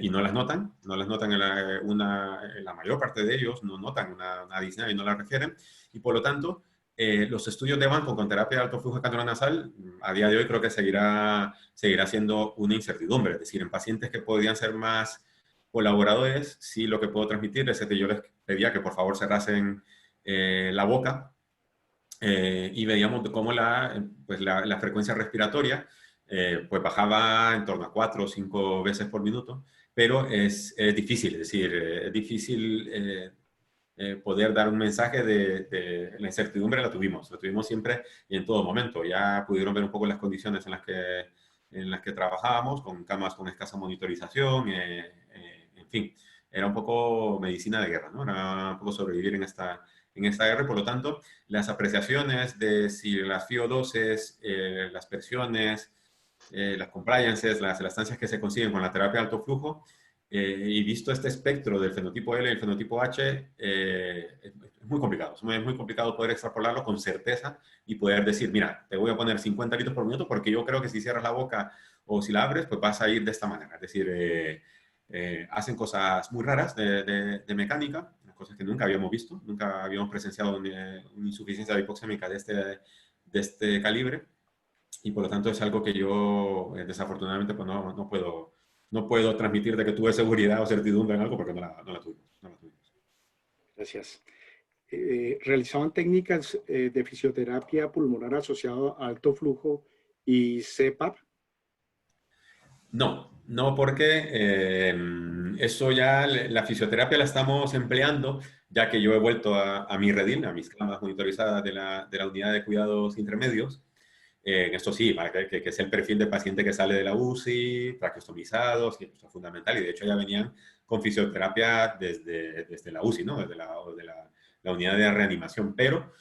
y no las notan en la mayor parte de ellos no notan una disnea y no la refieren, y por lo tanto los estudios de banco con terapia de alto flujo de cánula nasal, a día de hoy creo que seguirá siendo una incertidumbre. Es decir, en pacientes que podrían ser más colaboradores, sí lo que puedo transmitir es que yo les pedía que por favor cerrasen la boca y veíamos cómo la frecuencia respiratoria pues bajaba en torno a 4 o 5 veces por minuto, pero es difícil, es decir, es difícil poder dar un mensaje de la incertidumbre. La tuvimos siempre y en todo momento. Ya pudieron ver un poco las condiciones en las que trabajábamos, con camas con escasa monitorización, en fin, era un poco medicina de guerra, ¿no? Era un poco sobrevivir en esta guerra. Por lo tanto, las apreciaciones de si las FIO2s, las presiones, las compliances, las estancias que se consiguen con la terapia de alto flujo, y visto este espectro del fenotipo L y el fenotipo H, es muy complicado. Es muy complicado poder extrapolarlo con certeza y poder decir, mira, te voy a poner 50 litros por minuto porque yo creo que si cierras la boca o si la abres, pues vas a ir de esta manera. Es decir, hacen cosas muy raras de mecánica, cosas que nunca habíamos visto, nunca habíamos presenciado una insuficiencia hipoxémica de este calibre, y por lo tanto es algo que yo desafortunadamente pues no puedo transmitir de que tuve seguridad o certidumbre en algo porque no la tuvimos. Gracias. ¿Realizaban técnicas de fisioterapia pulmonar asociado a alto flujo y CPAP? No, porque eso ya, la fisioterapia la estamos empleando, ya que yo he vuelto a mi redil, a mis camas monitorizadas de la unidad de cuidados intermedios. Esto sí, para que es el perfil de paciente que sale de la UCI, traqueostomizado, sí, eso es fundamental. Y de hecho ya venían con fisioterapia desde la UCI, ¿no? Desde la unidad de reanimación. Pero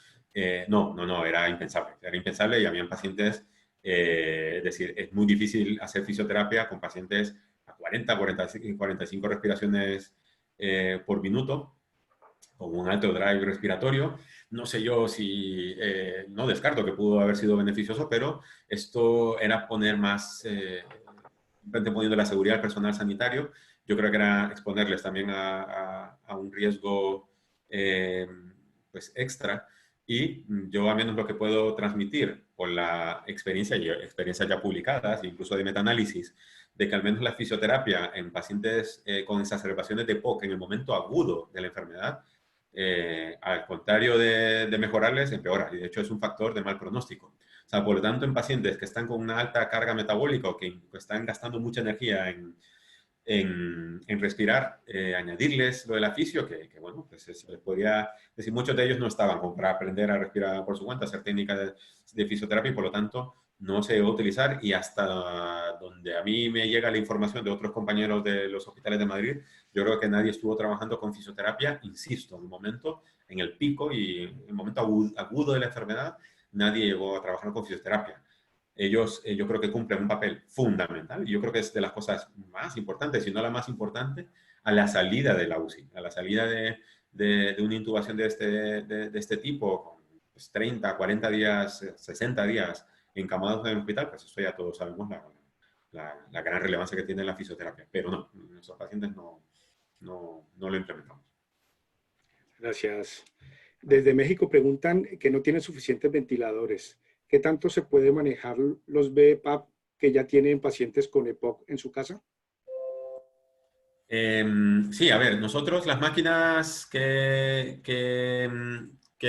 no, era impensable. Era impensable y habían pacientes, es decir, es muy difícil hacer fisioterapia con pacientes a 45 respiraciones por minuto, con un alto drive respiratorio. No sé yo si, no descarto que pudo haber sido beneficioso, pero esto era poner más, poniendo la seguridad del personal sanitario. Yo creo que era exponerles también a un riesgo pues extra. Y yo al menos lo que puedo transmitir por la experiencias ya publicadas, incluso de metaanálisis, de que al menos la fisioterapia en pacientes con exacerbaciones de POC en el momento agudo de la enfermedad, al contrario de mejorarles, empeora. Y de hecho es un factor de mal pronóstico. O sea, por lo tanto, en pacientes que están con una alta carga metabólica o que están gastando mucha energía en respirar, añadirles lo del fisio, que bueno, pues se les podría decir, muchos de ellos no estaban como para aprender a respirar por su cuenta, hacer técnicas de fisioterapia, y por lo tanto no se debe utilizar. Y hasta donde a mí me llega la información de otros compañeros de los hospitales de Madrid, yo creo que nadie estuvo trabajando con fisioterapia, insisto, en el momento, en el pico y en el momento agudo de la enfermedad, nadie llegó a trabajar con fisioterapia. Ellos, yo creo que cumplen un papel fundamental, y yo creo que es de las cosas más importantes, si no la más importante, a la salida de la UCI, a la salida de una intubación de este tipo, con pues, 30, 40 días, 60 días encamados en el hospital. Pues eso ya todos sabemos la gran relevancia que tiene la fisioterapia. Pero no, nuestros pacientes no lo implementamos. Gracias. Desde México preguntan que no tienen suficientes ventiladores. ¿Qué tanto se puede manejar los BPAP que ya tienen pacientes con EPOC en su casa? Sí, a ver, nosotros las máquinas que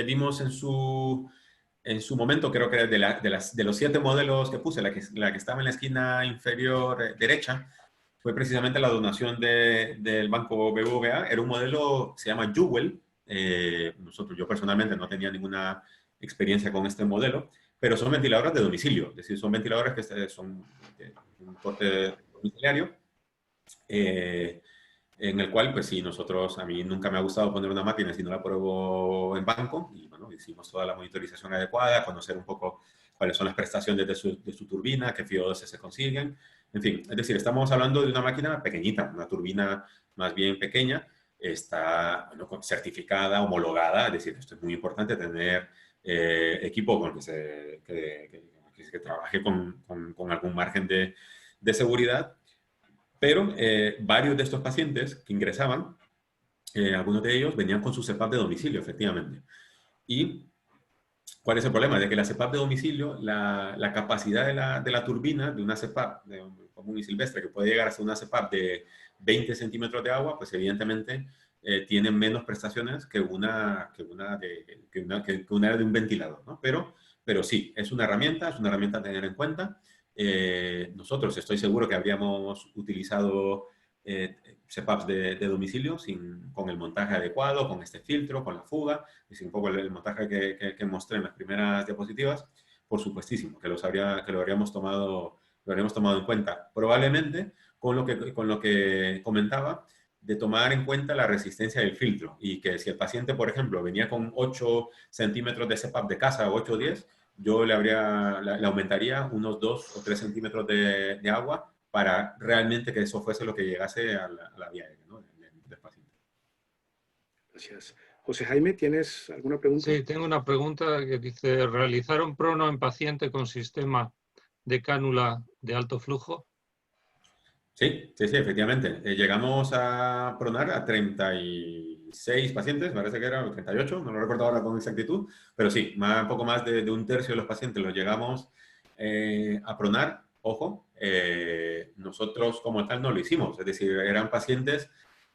vimos en su momento, creo que de los 7 modelos que puse, la que estaba en la esquina inferior derecha, fue precisamente la donación del banco BBVA. Era un modelo, se llama Jewel. Yo personalmente no tenía ninguna experiencia con este modelo, pero son ventiladores de domicilio, es decir, son ventiladores que son de un corte domiciliario, en el cual, pues sí, a mí nunca me ha gustado poner una máquina si no la pruebo en banco, y bueno, hicimos toda la monitorización adecuada, conocer un poco cuáles son las prestaciones de su turbina, qué FIO2 se consiguen, en fin, es decir, estamos hablando de una máquina pequeñita, una turbina más bien pequeña, está certificada, homologada, es decir, esto es muy importante, tener equipo con el que se trabaje con algún margen de seguridad. Pero varios de estos pacientes que ingresaban, algunos de ellos venían con su CPAP de domicilio, efectivamente. Y ¿Cuál es el problema? De que la CPAP de domicilio, la capacidad de la turbina de una CPAP común y silvestre, que puede llegar hasta una CPAP de 20 centímetros de agua, pues evidentemente tiene menos prestaciones que una de un ventilador, ¿no? Pero sí, es una herramienta a tener en cuenta. Nosotros estoy seguro que habríamos utilizado CPAPs de domicilio con el montaje adecuado, con este filtro, con la fuga, es un poco el montaje que mostré en las primeras diapositivas, por supuestísimo, que lo habríamos tomado en cuenta. Probablemente con lo que comentaba, de tomar en cuenta la resistencia del filtro y que si el paciente, por ejemplo, venía con 8 centímetros de CPAP de casa, 8 o 10, yo le aumentaría unos 2 o 3 centímetros de agua para realmente que eso fuese lo que llegase a la vía aérea, ¿no? del paciente. Gracias. José Jaime, ¿tienes alguna pregunta? Sí, tengo una pregunta que dice, ¿realizaron prono en paciente con sistema de cánula de alto flujo? Sí, efectivamente. Llegamos a pronar a 36 pacientes, parece que era 38, no lo recuerdo ahora con exactitud, pero sí, un poco más de un tercio de los pacientes los llegamos a pronar. Ojo, nosotros como tal no lo hicimos, es decir, eran pacientes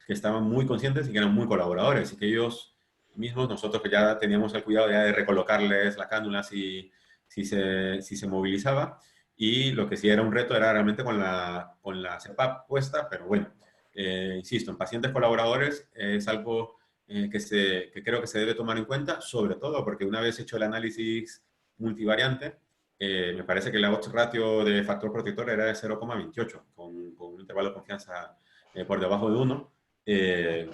que estaban muy conscientes y que eran muy colaboradores y que ellos mismos, nosotros que ya teníamos el cuidado ya de recolocarles la cánula si se movilizaba. Y lo que sí era un reto era realmente con la CPAP puesta, pero bueno, insisto, en pacientes colaboradores es algo que creo que se debe tomar en cuenta, sobre todo porque una vez hecho el análisis multivariante, me parece que el odds ratio de factor protector era de 0,28, con un intervalo de confianza por debajo de 1,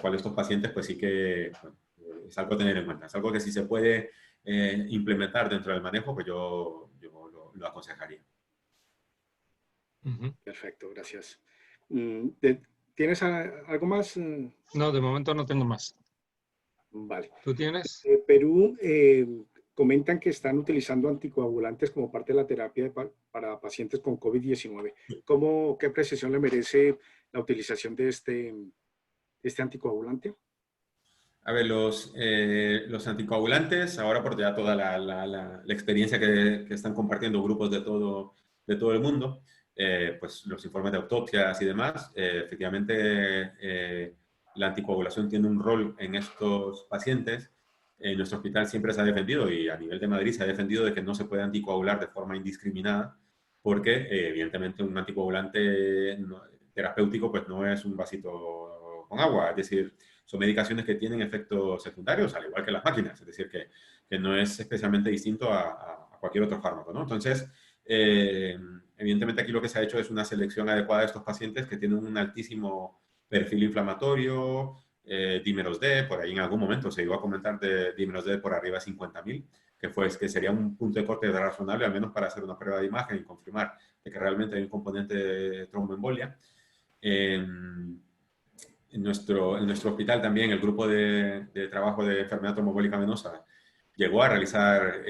cual estos pacientes pues sí que bueno, es algo a tener en cuenta, es algo que si se puede implementar dentro del manejo, pues yo lo aconsejaría. Perfecto, gracias. ¿Tienes algo más? No, de momento no tengo más. Vale. ¿Tú tienes? Perú comentan que están utilizando anticoagulantes como parte de la terapia para pacientes con COVID-19. ¿Qué apreciación le merece la utilización de este anticoagulante? A ver, los anticoagulantes, ahora por ya toda la experiencia que están compartiendo grupos de todo el mundo, pues los informes de autopsias y demás, efectivamente la anticoagulación tiene un rol en estos pacientes. En nuestro hospital siempre se ha defendido y a nivel de Madrid se ha defendido de que no se puede anticoagular de forma indiscriminada porque evidentemente un anticoagulante terapéutico pues no es un vasito con agua, es decir, son medicaciones que tienen efectos secundarios, al igual que las máquinas, es decir, que no es especialmente distinto a cualquier otro fármaco, ¿no? Entonces, evidentemente aquí lo que se ha hecho es una selección adecuada de estos pacientes que tienen un altísimo perfil inflamatorio, dímeros D, por ahí en algún momento se iba a comentar de dímeros D por arriba de 50.000, que sería un punto de corte razonable, al menos para hacer una prueba de imagen y confirmar de que realmente hay un componente de tromboembolia. En nuestro hospital también el grupo de trabajo de enfermedad trombembólica venosa llegó a realizar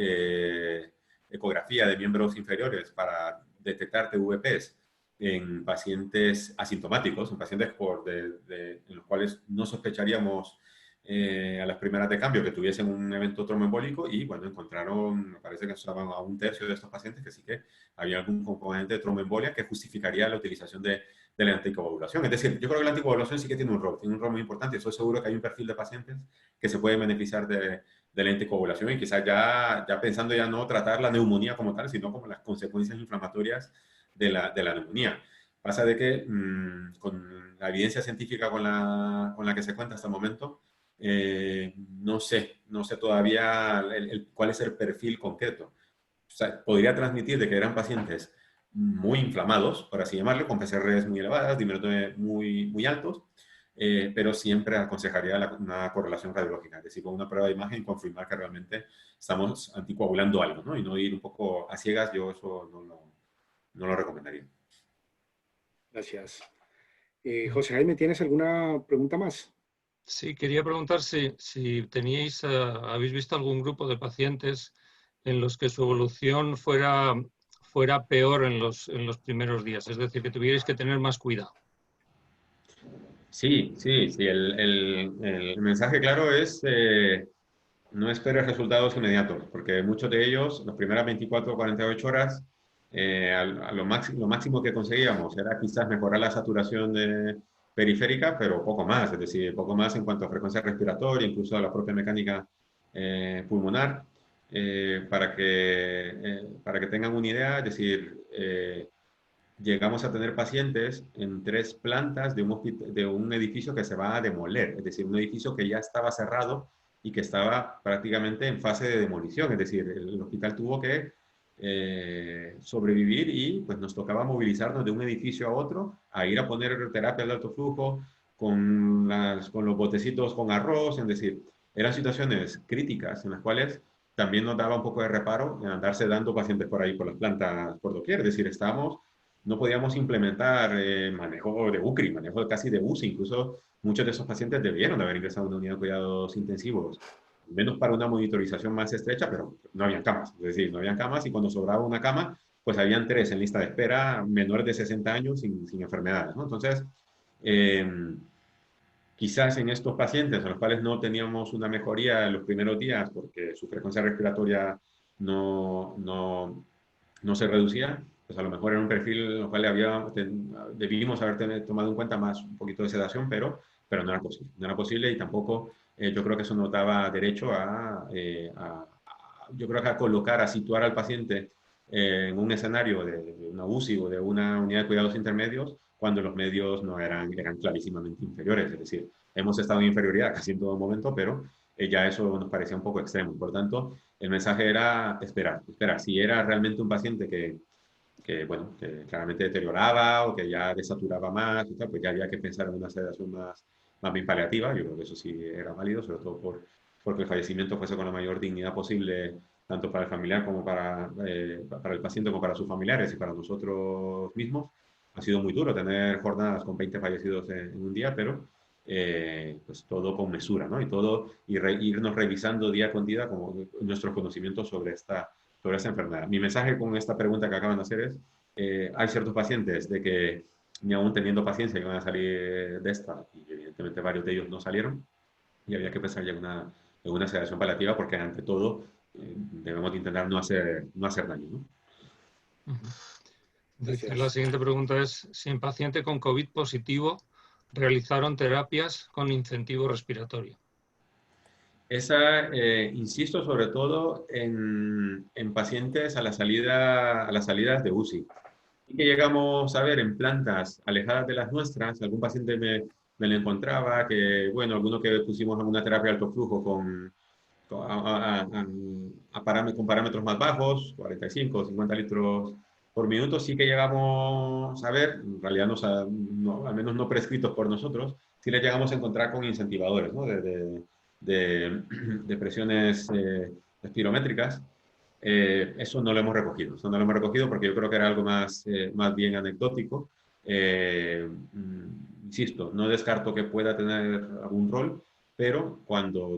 ecografía de miembros inferiores para detectar TVPs en pacientes asintomáticos, en pacientes en los cuales no sospecharíamos a las primeras de cambio que tuviesen un evento tromboembólico y bueno, encontraron, me parece que estaban a un tercio de estos pacientes que sí que había algún componente de tromboembolia que justificaría la utilización de la anticoagulación. Es decir, yo creo que la anticoagulación sí que tiene un rol muy importante y estoy seguro que hay un perfil de pacientes que se pueden beneficiar de la anticoagulación y quizás ya pensando ya no tratar la neumonía como tal, sino como las consecuencias inflamatorias de la neumonía. Pasa de que con la evidencia científica con la que se cuenta hasta el momento, no sé todavía cuál es el perfil concreto. O sea, podría transmitir de que eran pacientes muy inflamados, por así llamarlo, con PCRs muy elevadas, dímeros muy altos, pero siempre aconsejaría una correlación radiológica, es decir, con una prueba de imagen confirmar que realmente estamos anticoagulando algo, ¿no? Y no ir un poco a ciegas, yo eso no lo recomendaría. Gracias. José Jaime, ¿tienes alguna pregunta más? Sí, quería preguntar si habéis visto algún grupo de pacientes en los que su evolución fuera peor en los primeros días, es decir, que tuvierais que tener más cuidado. Sí. El mensaje claro es no esperes resultados inmediatos, porque muchos de ellos, las primeras 24 o 48 horas, lo máximo que conseguíamos era quizás mejorar la saturación periférica, pero poco más, es decir, poco más en cuanto a frecuencia respiratoria, incluso a la propia mecánica pulmonar. Para que tengan una idea, es decir, llegamos a tener pacientes en 3 plantas de un edificio que se va a demoler, es decir, un edificio que ya estaba cerrado y que estaba prácticamente en fase de demolición, es decir, el hospital tuvo que sobrevivir y pues nos tocaba movilizarnos de un edificio a otro a ir a poner terapia de alto flujo con los botecitos con arroz, es decir, eran situaciones críticas en las cuales también nos daba un poco de reparo en andarse dando pacientes por ahí por las plantas por doquier, es decir, no podíamos implementar manejo de UCRI, manejo casi de UCI, incluso muchos de esos pacientes debieron haber ingresado a una unidad de cuidados intensivos, menos para una monitorización más estrecha, pero no habían camas, es decir, no habían camas y cuando sobraba una cama, pues habían 3 en lista de espera, menores de 60 años sin enfermedades, ¿no? Entonces, eh, quizás en estos pacientes a los cuales no teníamos una mejoría en los primeros días porque su frecuencia respiratoria no, no, no se reducía, pues a lo mejor era un perfil en el cual debimos haber tomado en cuenta más un poquito de sedación, pero no era posible. No era posible y tampoco yo creo que eso nos daba derecho yo creo que a colocar, a situar al paciente en un escenario de una UCI o de una unidad de cuidados intermedios cuando los medios no eran clarísimamente inferiores. Es decir, hemos estado en inferioridad casi en todo momento, pero ya eso nos parecía un poco extremo. Por tanto, el mensaje era esperar. Si era realmente un paciente bueno, que claramente deterioraba o que ya desaturaba más, pues ya había que pensar en una sedación más bien paliativa. Yo creo que eso sí era válido, sobre todo porque el fallecimiento fuese con la mayor dignidad posible, tanto para el familiar como para el paciente como para sus familiares y para nosotros mismos. Ha sido muy duro tener jornadas con 20 fallecidos en un día, pero pues todo con mesura, ¿no? Irnos revisando día con día como nuestros conocimientos sobre esta enfermedad. Mi mensaje con esta pregunta que acaban de hacer es, hay ciertos pacientes de que ni aún teniendo paciencia iban a salir de esta, y evidentemente varios de ellos no salieron, y había que pensar ya en una sedación paliativa porque ante todo debemos intentar no hacer daño, ¿no? La siguiente pregunta es si en paciente con COVID positivo realizaron terapias con incentivo respiratorio. Insisto sobre todo en pacientes a las salidas de UCI. Y que llegamos a ver en plantas alejadas de las nuestras, algún paciente me lo encontraba, bueno, alguno que pusimos alguna terapia de alto flujo con parámetros más bajos, 45, 50 litros por minuto, sí que llegamos a ver, en realidad al menos no prescritos por nosotros, sí les llegamos a encontrar con incentivadores, ¿no? de presiones espirométricas. Eso no lo hemos recogido porque yo creo que era algo más bien anecdótico. Insisto, no descarto que pueda tener algún rol, pero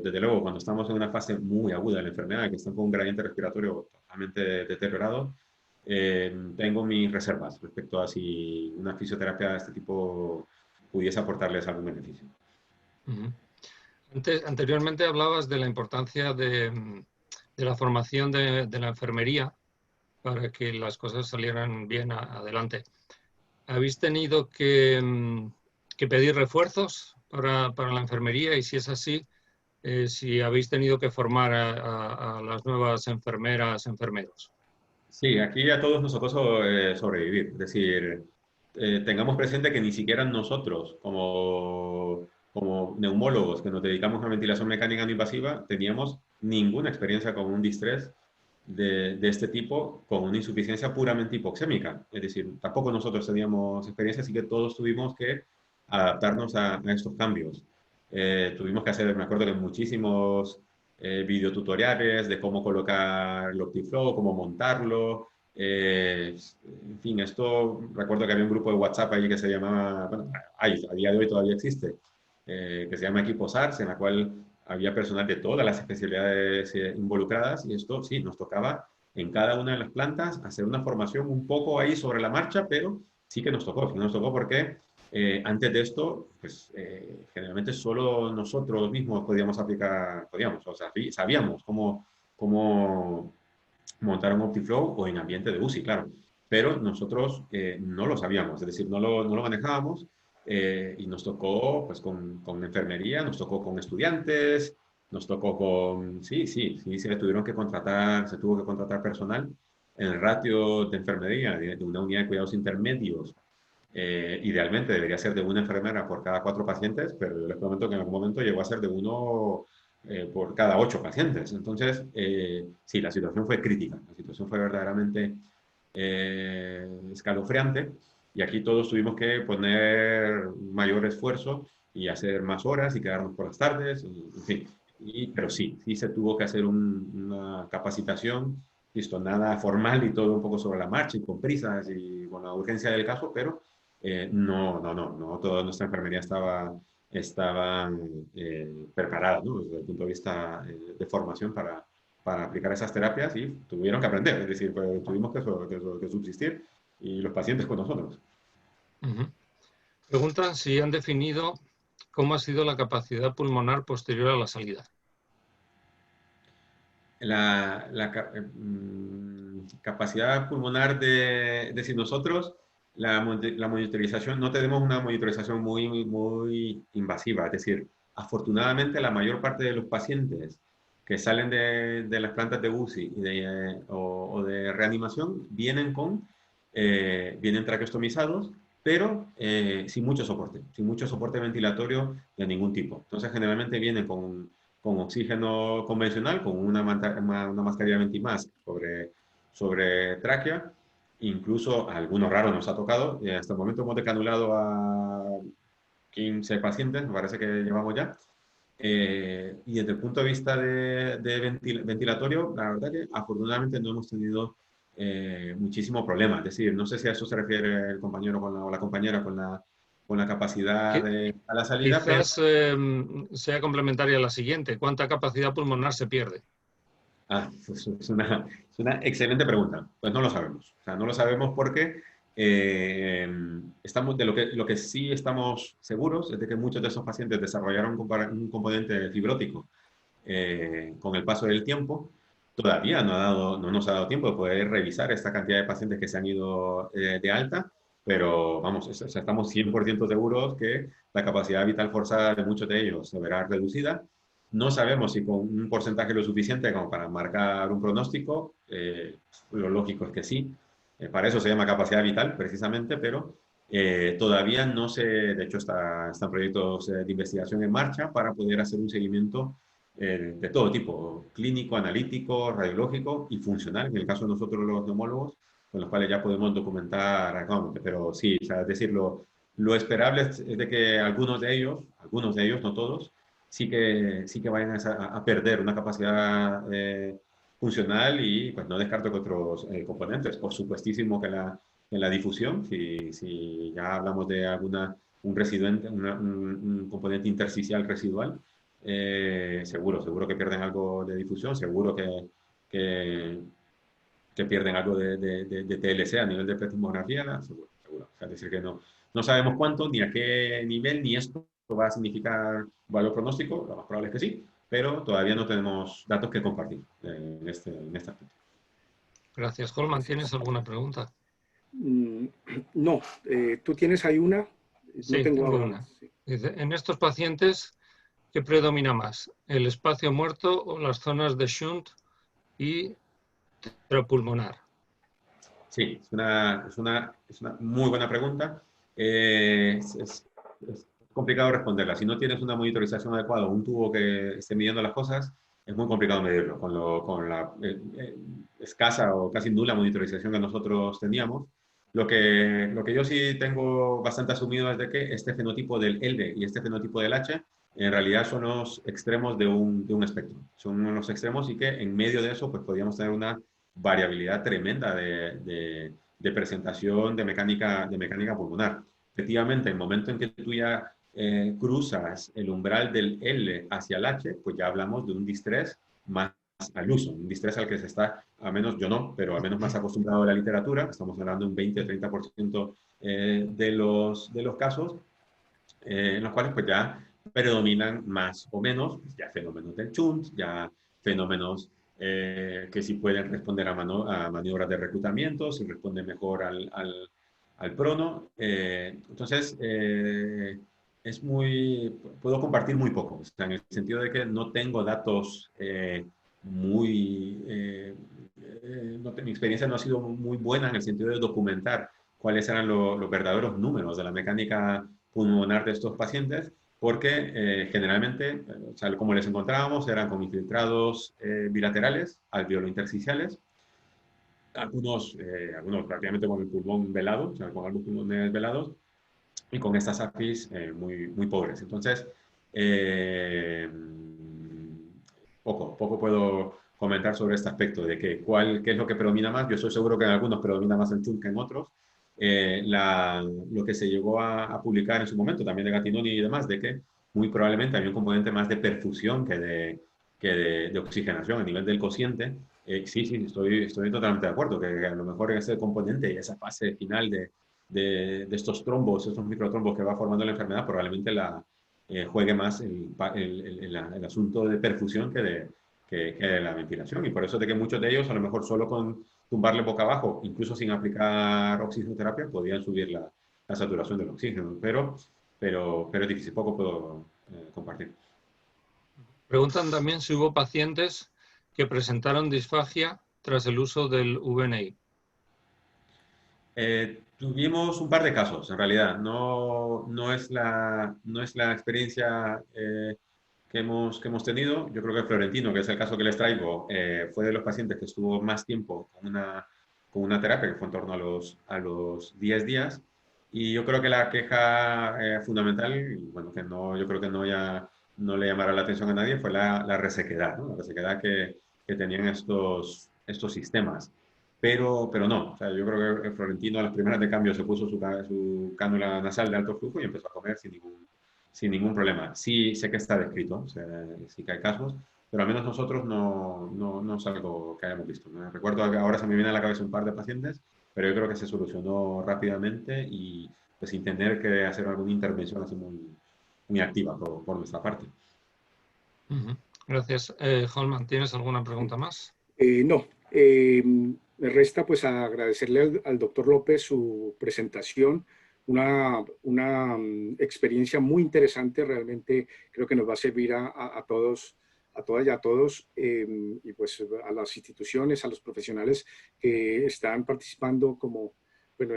desde luego, cuando estamos en una fase muy aguda de la enfermedad, que están con un gradiente respiratorio totalmente deteriorado, tengo mis reservas respecto a si una fisioterapia de este tipo pudiese aportarles algún beneficio. Anteriormente hablabas de la importancia de la formación de la enfermería para que las cosas salieran bien adelante. ¿Habéis tenido que pedir refuerzos para la enfermería? Y si es así, si habéis tenido que formar a las nuevas enfermeras, enfermeros. Sí, aquí a todos nos tocó sobrevivir. Es decir, tengamos presente que ni siquiera nosotros, como neumólogos que nos dedicamos a ventilación mecánica no invasiva, teníamos ninguna experiencia con un distrés de este tipo con una insuficiencia puramente hipoxémica. Es decir, tampoco nosotros teníamos experiencia, así que todos tuvimos que adaptarnos a estos cambios. Tuvimos que hacer, me acuerdo que muchísimos videotutoriales de cómo colocar el OptiFlow, cómo montarlo. En fin, recuerdo que había un grupo de WhatsApp ahí que se llamaba, bueno, a día de hoy todavía existe, que se llama Equipo SARS, en la cual había personal de todas las especialidades involucradas y esto sí, nos tocaba en cada una de las plantas hacer una formación un poco ahí sobre la marcha, pero sí que nos tocó porque Antes de esto, pues generalmente solo nosotros mismos podíamos aplicar, o sea, sabíamos cómo montar un OptiFlow o en ambiente de UCI, claro. Pero nosotros no lo sabíamos, es decir, no lo manejábamos y nos tocó pues con enfermería, nos tocó con estudiantes, nos tocó con, se tuvieron que contratar, se tuvo que contratar personal en el ratio de enfermería de una unidad de cuidados intermedios. Idealmente debería ser de una enfermera por cada 4 pacientes, pero yo les prometo que en algún momento llegó a ser de uno por cada 8 pacientes. Entonces, sí, la situación fue crítica, la situación fue verdaderamente escalofriante y aquí todos tuvimos que poner mayor esfuerzo y hacer más horas y quedarnos por las tardes, en fin. Pero sí se tuvo que hacer una capacitación, listo, nada formal y todo un poco sobre la marcha y con prisas y con la urgencia del caso, pero no, toda nuestra enfermería estaba preparada, ¿no? Desde el punto de vista de formación para aplicar esas terapias y tuvieron que aprender, es decir, pues, tuvimos que subsistir y los pacientes con nosotros. Preguntan si han definido cómo ha sido la capacidad pulmonar posterior a la salida. Capacidad pulmonar de decir nosotros, la monitorización, no tenemos una monitorización muy invasiva, es decir, afortunadamente la mayor parte de los pacientes que salen de las plantas de UCI o de reanimación vienen traqueostomizados, pero sin mucho soporte ventilatorio de ningún tipo. Entonces generalmente vienen con oxígeno convencional, con una mascarilla Ventimask sobre tráquea. Incluso a algunos raros nos ha tocado. Hasta el momento hemos decanulado a 15 pacientes, me parece que llevamos ya. Y desde el punto de vista de ventilatorio, la verdad que afortunadamente no hemos tenido muchísimo problema. Es decir, no sé si a eso se refiere el compañero o la compañera con la capacidad a la salida. Quizás sea complementaria a la siguiente. ¿Cuánta capacidad pulmonar se pierde? Pues es una excelente pregunta. Pues no lo sabemos. O sea, no lo sabemos porque estamos lo que sí estamos seguros es de que muchos de esos pacientes desarrollaron un componente fibrótico con el paso del tiempo. Todavía no nos ha dado tiempo de poder revisar esta cantidad de pacientes que se han ido de alta, pero vamos, estamos 100% seguros que la capacidad vital forzada de muchos de ellos se verá reducida. No sabemos si con un porcentaje lo suficiente como para marcar un pronóstico. Lo lógico es que sí. Para eso se llama capacidad vital, precisamente, pero todavía no de hecho están proyectos de investigación en marcha para poder hacer un seguimiento de todo tipo, clínico, analítico, radiológico y funcional, en el caso de nosotros los neumólogos, con los cuales ya podemos documentar actualmente. Pero sí, o sea, es decir, lo esperable es de que algunos de ellos, no todos, sí que vayan a perder una capacidad funcional y pues no descarto que otros componentes. Por supuestísimo que en la difusión, si ya hablamos de un residente, un componente intersticial residual, seguro que pierden algo de difusión, seguro que pierden algo de TLC a nivel de pletismografía, seguro. O sea, es decir, que no sabemos cuánto, ni a qué nivel, ni esto va a significar valor pronóstico, lo más probable es que sí, pero todavía no tenemos datos que compartir en este aspecto. Gracias. Holman, ¿tienes alguna pregunta? No, ¿tú tienes ahí una? Sí, tengo una. Dice, en estos pacientes, ¿qué predomina más? ¿El espacio muerto o las zonas de shunt y pulmonar? Sí, es una muy buena pregunta. Es complicado responderla. Si no tienes una monitorización adecuada o un tubo que esté midiendo las cosas, es muy complicado medirlo. Con la escasa o casi nula monitorización que nosotros teníamos, lo que yo sí tengo bastante asumido es de que este fenotipo del L y este fenotipo del H en realidad son los extremos de un espectro. Son los extremos y que en medio de eso pues podríamos tener una variabilidad tremenda de presentación de mecánica pulmonar. Efectivamente, en el momento en que tú ya cruzas el umbral del L hacia el H, pues ya hablamos de un distrés más al uso, un distrés al que se está, a menos yo no, pero al menos más acostumbrado a la literatura, estamos hablando de un 20-30% de los casos en los cuales pues ya predominan más o menos ya fenómenos del Chunt, ya fenómenos que sí pueden responder a maniobras de reclutamiento, si responden mejor al prono. Entonces, puedo compartir muy poco, o sea, en el sentido de que no tengo datos mi experiencia no ha sido muy buena en el sentido de documentar cuáles eran los verdaderos números de la mecánica pulmonar de estos pacientes, porque generalmente, o sea, como les encontrábamos, eran con infiltrados bilaterales, alveolo-intersticiales, algunos prácticamente con el pulmón velado, o sea, con algunos pulmones velados, y con estas AFIs muy pobres. Entonces, poco puedo comentar sobre este aspecto de qué es lo que predomina más. Yo estoy seguro que en algunos predomina más el Chunt que en otros. Lo que se llegó a publicar en su momento, también de Gattinoni y demás, de que muy probablemente había un componente más de perfusión que de oxigenación a nivel del cociente. Sí, estoy totalmente de acuerdo, que a lo mejor ese componente y esa fase final de estos trombos, estos microtrombos que va formando la enfermedad, probablemente juegue más el asunto de perfusión que de la ventilación. Y por eso de que muchos de ellos, a lo mejor solo con tumbarle boca abajo, incluso sin aplicar oxigenoterapia, podían subir la saturación del oxígeno. Pero es difícil, poco puedo compartir. Preguntan también si hubo pacientes que presentaron disfagia tras el uso del VNI. Tuvimos un par de casos, en realidad. No es la experiencia que hemos tenido. Yo creo que Florentino, que es el caso que les traigo, fue de los pacientes que estuvo más tiempo con una terapia, que fue en torno a los 10 días. Y yo creo que la queja fundamental, y bueno, yo creo que no le llamará la atención a nadie, fue la resequedad, ¿no? La resequedad que tenían estos sistemas. Pero no, o sea, yo creo que Florentino a las primeras de cambio se puso su cánula nasal de alto flujo y empezó a comer sin ningún problema. Sí sé que está descrito, o sea, sí que hay casos, pero al menos nosotros no es algo que hayamos visto. ¿No? Recuerdo que ahora se me viene a la cabeza un par de pacientes, pero yo creo que se solucionó rápidamente y pues sin tener que hacer alguna intervención así muy activa por nuestra parte. Gracias. Holman, ¿tienes alguna pregunta más? No. Me resta pues agradecerle al doctor López su presentación, una experiencia muy interesante, realmente creo que nos va a servir a todos, a todas y a todos, y pues a las instituciones, a los profesionales que están participando como, bueno,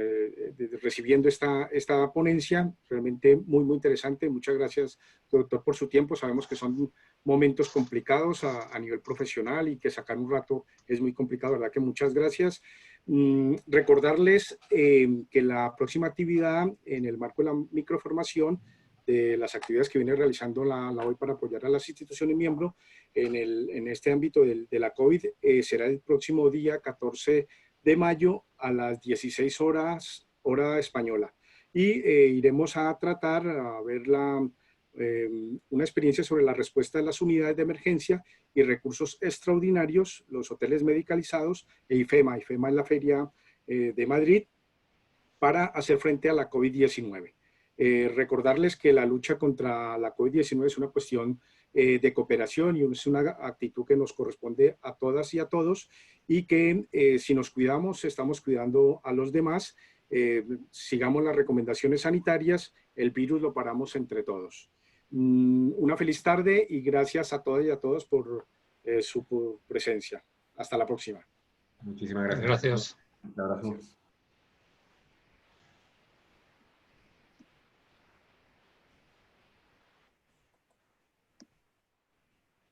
recibiendo esta ponencia, realmente muy interesante. Muchas gracias, doctor, por su tiempo. Sabemos que son momentos complicados a nivel profesional y que sacar un rato es muy complicado, ¿verdad? Que muchas gracias. Recordarles que la próxima actividad en el marco de la microformación, de las actividades que viene realizando la OI para apoyar a las instituciones miembros en este ámbito de la COVID, será el próximo día 14 de mayo a las 16 horas, hora española. Y iremos a tratar, a ver una experiencia sobre la respuesta de las unidades de emergencia y recursos extraordinarios, los hoteles medicalizados e IFEMA. IFEMA es la feria de Madrid para hacer frente a la COVID-19. Recordarles que la lucha contra la COVID-19 es una cuestión de cooperación y es una actitud que nos corresponde a todas y a todos, y que si nos cuidamos, estamos cuidando a los demás. Sigamos las recomendaciones sanitarias, el virus lo paramos entre todos. Una feliz tarde y gracias a todas y a todos por su presencia. Hasta la próxima. Muchísimas gracias. Gracias. Un abrazo.